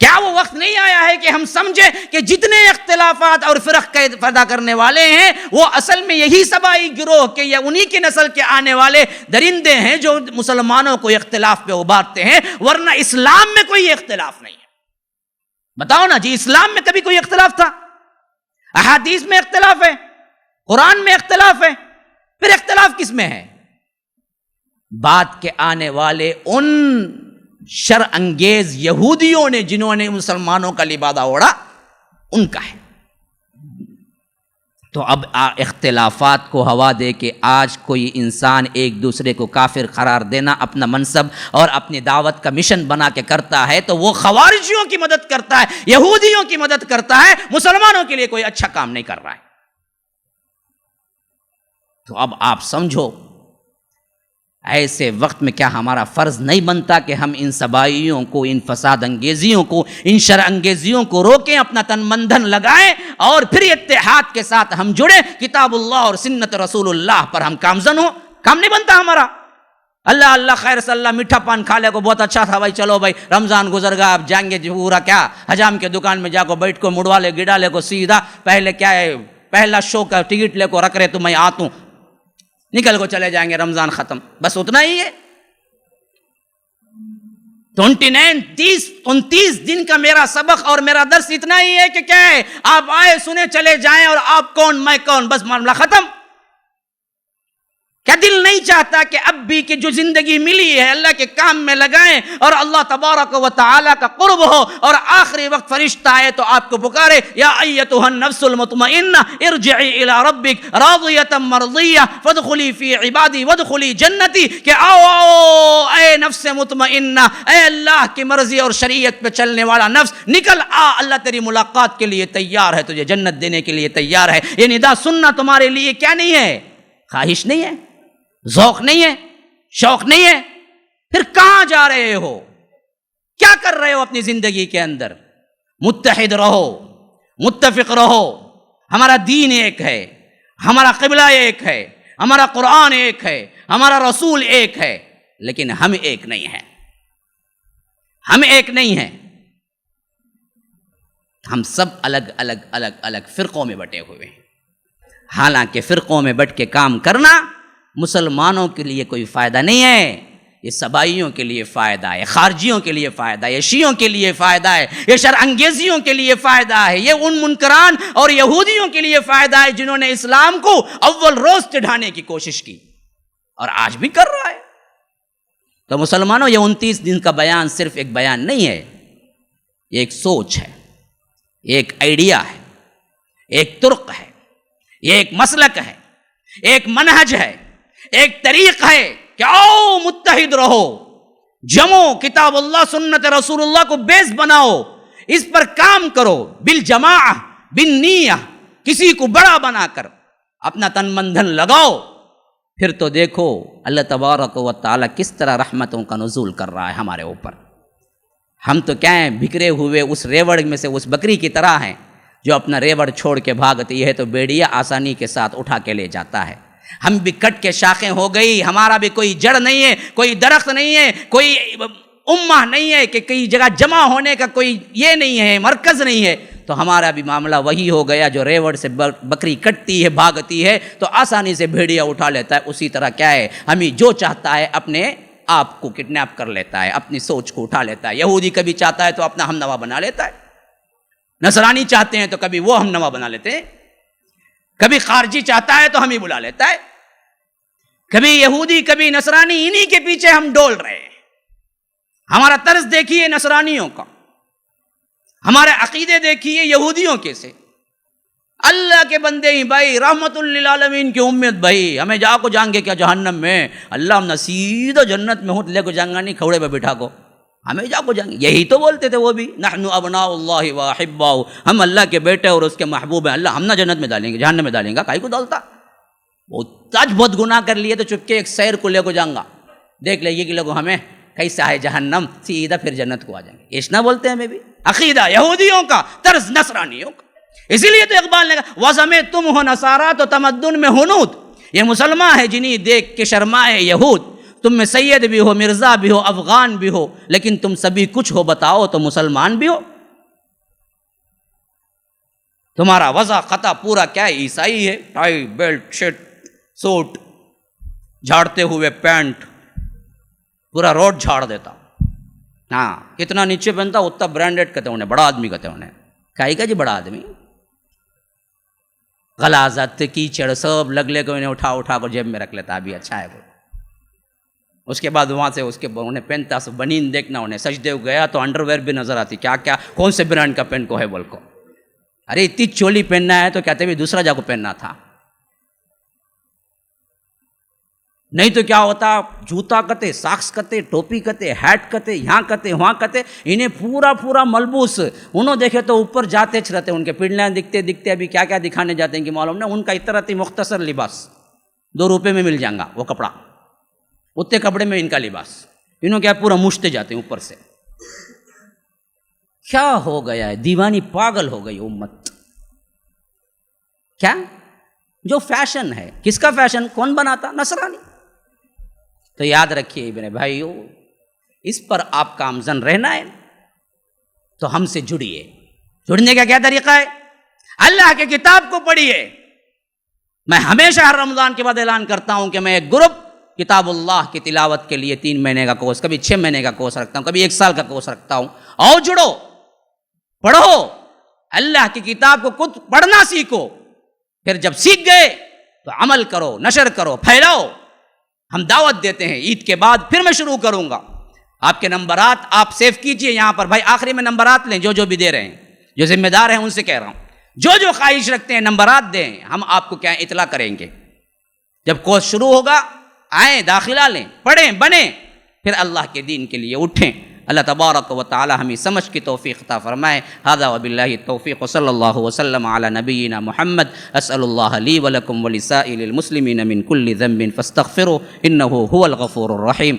کیا وہ وقت نہیں آیا ہے کہ ہم سمجھیں کہ جتنے اختلافات اور فرق پیدا کرنے والے ہیں، وہ اصل میں یہی سبائی گروہ کے یا انہی کی نسل کے آنے والے درندے ہیں جو مسلمانوں کو اختلاف پہ ابھارتے ہیں، ورنہ اسلام میں کوئی اختلاف نہیں ہے۔ بتاؤ نا جی، اسلام میں کبھی کوئی اختلاف تھا؟ احادیث میں اختلاف ہے، قرآن میں اختلاف ہے، پھر اختلاف کس میں ہے؟ بعد کے آنے والے ان شر انگیز یہودیوں نے جنہوں نے مسلمانوں کا لبادہ اوڑا، ان کا ہے۔ تو اب اختلافات کو ہوا دے کے آج کوئی انسان ایک دوسرے کو کافر قرار دینا اپنا منصب اور اپنی دعوت کا مشن بنا کے کرتا ہے، تو وہ خوارجیوں کی مدد کرتا ہے، یہودیوں کی مدد کرتا ہے، مسلمانوں کے لیے کوئی اچھا کام نہیں کر رہا ہے۔ تو اب آپ سمجھو، ایسے وقت میں کیا ہمارا فرض نہیں بنتا کہ ہم ان سبائیوں کو، ان فساد انگیزیوں کو، ان شر انگیزیوں کو روکیں، اپنا تن من دھن لگائیں، اور پھر اتحاد کے ساتھ ہم جڑیں، کتاب اللہ اور سنت رسول اللہ پر ہم کامزن ہوں؟ کام نہیں بنتا ہمارا۔ اللہ اللہ خیر صلی اللہ، میٹھا پان کھا لے کو بہت اچھا تھا بھائی، چلو بھائی رمضان گزر گا، اب جائیں گے پورا کیا حجام کے دکان میں جا کو بیٹھ کو مڑوا لے گڑا لے کو سیدھا پہلے کیا ہے پہلا شو کا ٹکٹ لے کو رکھ رہے تو میں آتا ہوں، نکل کو چلے جائیں گے، رمضان ختم، بس اتنا ہی ہے۔ 29 دن کا میرا سبق اور میرا درس اتنا ہی ہے کہ کیا ہے، آپ آئے سنے چلے جائیں، اور آپ کون میں کون، بس معاملہ ختم۔ کیا دل نہیں چاہتا کہ اب بھی کہ جو زندگی ملی ہے اللہ کے کام میں لگائیں، اور اللہ تبارک و تعالی کا قرب ہو، اور آخری وقت فرشتہ آئے تو آپ کو پکارے، یا ایتھا النفس المطمئنہ ارجعی الی ربک راضیۃ مرضیہ فادخلی فی عبادی وادخلی جنتی، کہ آؤ آؤ اے نفس مطمئنہ، اے اللہ کی مرضی اور شریعت پہ چلنے والا نفس، نکل آ، اللہ تیری ملاقات کے لیے تیار ہے، تجھے جنت دینے کے لیے تیار ہے۔ یہ ندا سننا تمہارے لیے کیا نہیں ہے؟ خواہش نہیں ہے، ذوق نہیں ہے، شوق نہیں ہے؟ پھر کہاں جا رہے ہو؟ کیا کر رہے ہو اپنی زندگی کے اندر؟ متحد رہو، متفق رہو۔ ہمارا دین ایک ہے، ہمارا قبلہ ایک ہے، ہمارا قرآن ایک ہے، ہمارا رسول ایک ہے، لیکن ہم ایک نہیں ہیں، ہم ایک نہیں ہیں، ہم سب الگ الگ الگ الگ فرقوں میں بٹے ہوئے ہیں۔ حالانکہ فرقوں میں بٹ کے کام کرنا مسلمانوں کے لیے کوئی فائدہ نہیں ہے، یہ سبائیوں کے لیے فائدہ ہے، خارجیوں کے لیے فائدہ ہے، یہ شیعوں کے لیے فائدہ ہے، یہ شر انگیزیوں کے لیے فائدہ ہے، یہ ان منکران اور یہودیوں کے لیے فائدہ ہے جنہوں نے اسلام کو اول روز چڑھانے کی کوشش کی، اور آج بھی کر رہا ہے۔ تو مسلمانوں یہ 29 دن کا بیان صرف ایک بیان نہیں ہے، یہ ایک سوچ ہے، ایک آئیڈیا ہے، ایک طرق ہے، یہ ایک مسلک ہے، ایک منہج ہے، ایک طریق ہے کہ آؤ متحد رہو، جمو کتاب اللہ سنت رسول اللہ کو بیس بناؤ، اس پر کام کرو بالجماع بالنیہ، کسی کو بڑا بنا کر اپنا تن من دھن لگاؤ، پھر تو دیکھو اللہ تبارک و تعالی کس طرح رحمتوں کا نزول کر رہا ہے ہمارے اوپر۔ ہم تو کیا ہیں، بکھرے ہوئے اس ریوڑ میں سے اس بکری کی طرح ہیں جو اپنا ریوڑ چھوڑ کے بھاگتی ہے تو بیڑیا آسانی کے ساتھ اٹھا کے لے جاتا ہے۔ ہم بھی کٹ کے شاخیں ہو گئی، ہمارا بھی کوئی جڑ نہیں ہے، کوئی درخت نہیں ہے، کوئی امہ نہیں ہے کہ کئی جگہ جمع ہونے کا کوئی یہ نہیں ہے، مرکز نہیں ہے، تو ہمارا بھی معاملہ وہی ہو گیا جو ریوڑ سے بکری کٹتی ہے بھاگتی ہے تو آسانی سے بھیڑیا اٹھا لیتا ہے، اسی طرح کیا ہے ہمیں جو چاہتا ہے اپنے آپ کو کڈنیپ کر لیتا ہے، اپنی سوچ کو اٹھا لیتا ہے۔ یہودی کبھی چاہتا ہے تو اپنا ہم نوا بنا لیتا ہے، نصرانی چاہتے ہیں تو کبھی وہ ہم نوا بنا لیتے ہیں، کبھی خارجی چاہتا ہے تو ہم ہی بلا لیتا ہے، کبھی یہودی کبھی نصرانی، انہی کے پیچھے ہم ڈول رہے ہیں۔ ہمارا طرز دیکھیے نصرانیوں کا، ہمارے عقیدے دیکھیے یہودیوں کے سے۔ اللہ کے بندے ہی بھائی، رحمت للعالمین کی امت بھائی، ہمیں جا کو جائیں گے کیا جہنم میں؟ اللہ ہم نہ سیدھا جنت میں ہوں لے کو جائیں گا نہیں، کھوڑے پہ بٹھا کو ہمیں جا کو جائیں گے۔ یہی تو بولتے تھے وہ بھی، نحن ابناء اللہ واحباؤ، ہم اللہ کے بیٹے اور اس کے محبوب ہیں، اللہ ہم نہ جنت میں ڈالیں گے، جہنم میں ڈالیں گا، کائی کو ڈالتا؟ وہ آج بہت گناہ کر لیے تو چپ کے ایک سیر کو لے کو جائیں گا، دیکھ لیں گے کہ لوگوں ہمیں کیسا ہے جہنم، سیدھا پھر جنت کو آ جائیں گے۔ ایسا بولتے ہیں ہمیں بھی، عقیدہ یہودیوں کا، طرز نصرانیوں کا۔ اسی لیے تو اقبال نے کہا وَزَمِ تم ہو نصارا تو تمدن میں ہنود، یہ مسلمان ہے جنہیں دیکھ کے شرمائے یہود، تم میں سید بھی ہو، مرزا بھی ہو، افغان بھی ہو، لیکن تم سبھی کچھ ہو بتاؤ تو مسلمان بھی ہو۔ تمہارا وضع خطا پورا کیا ہے، عیسائی ہے، ٹائی بیلٹ شرٹ سوٹ جھاڑتے ہوئے پینٹ، پورا روڈ جھاڑ دیتا، ہاں کتنا نیچے پہنتا اتنا برانڈیڈ کہتے ہیں انہیں، بڑا آدمی کہتے ہیں انہیں، کائی کا جی بڑا آدمی، غلاظت کیچڑ سب لگلے کو انہیں اٹھا کر جیب میں رکھ لیتا، ابھی اچھا ہے وہ۔ اس کے بعد وہاں سے اس کے انہیں پہنتا سب بنین دیکھنا، انہیں سجدے گیا تو انڈر ویئر بھی نظر آتی، کیا کیا کون سے برانڈ کا پہن کو ہے بول کو، ارے اتنی چولی پہننا ہے تو کہتے بھی دوسرا جا کو پہننا تھا، نہیں تو کیا ہوتا، جوتا کتے، ساکس کتے، ٹوپی کتے، ہیٹ کتے، یہاں کتے وہاں کتے، انہیں پورا ملبوس، انہوں دیکھے تو اوپر جاتے رہتے، ان کے پنڈلیاں دکھتے ابھی کیا کیا دکھانے جاتے ہیں کہ معلوم نہیں، ان کا اتنا مختصر لباس 2 روپے میں مل جائے گا وہ کپڑا، اتنے کپڑے میں ان کا لباس، انہوں کیا پورا مشتے جاتے ہیں اوپر سے۔ کیا ہو گیا ہے، دیوانی پاگل ہو گئی امت۔ کیا جو فیشن ہے، کس کا فیشن، کون بناتا؟ نصرانی۔ تو یاد رکھیے میرے بھائیو، اس پر آپ کا آمزن رہنا ہے تو ہم سے جڑیے۔ جڑنے کا کیا طریقہ ہے؟ اللہ کے کتاب کو پڑھیے۔ میں ہمیشہ ہر رمضان کے بعد اعلان کرتا ہوں کہ میں ایک گروپ کتاب اللہ کی تلاوت کے لیے 3 مہینے کا کورس، کبھی 6 مہینے کا کورس رکھتا ہوں، کبھی 1 سال کا کورس رکھتا ہوں۔ آؤ جڑو، پڑھو، اللہ کی کتاب کو خود پڑھنا سیکھو، پھر جب سیکھ گئے تو عمل کرو، نشر کرو، پھیلاؤ۔ ہم دعوت دیتے ہیں، عید کے بعد پھر میں شروع کروں گا۔ آپ کے نمبرات آپ سیو کیجئے یہاں پر، بھائی آخری میں نمبرات لیں، جو بھی دے رہے ہیں، جو ذمہ دار ہیں ان سے کہہ رہا ہوں، جو خواہش رکھتے ہیں نمبرات دیں، ہم آپ کو کیا اطلاع کریں گے۔ جب کورس شروع ہوگا آئیں، داخلہ لیں، پڑھیں، بنیں، پھر اللہ کے دین کے لیے اٹھیں۔ اللہ تبارک و تعالی ہمیں سمجھ کی توفیق عطا فرمائے۔ ھذا وباللہ التوفیق، صلی اللہ وسلم علی نبینا محمد۔ اسأل اللہ لی ولکم ولسائر المسلمین من کل ذنب فاستغفروه انہ هو الغفور الرحیم۔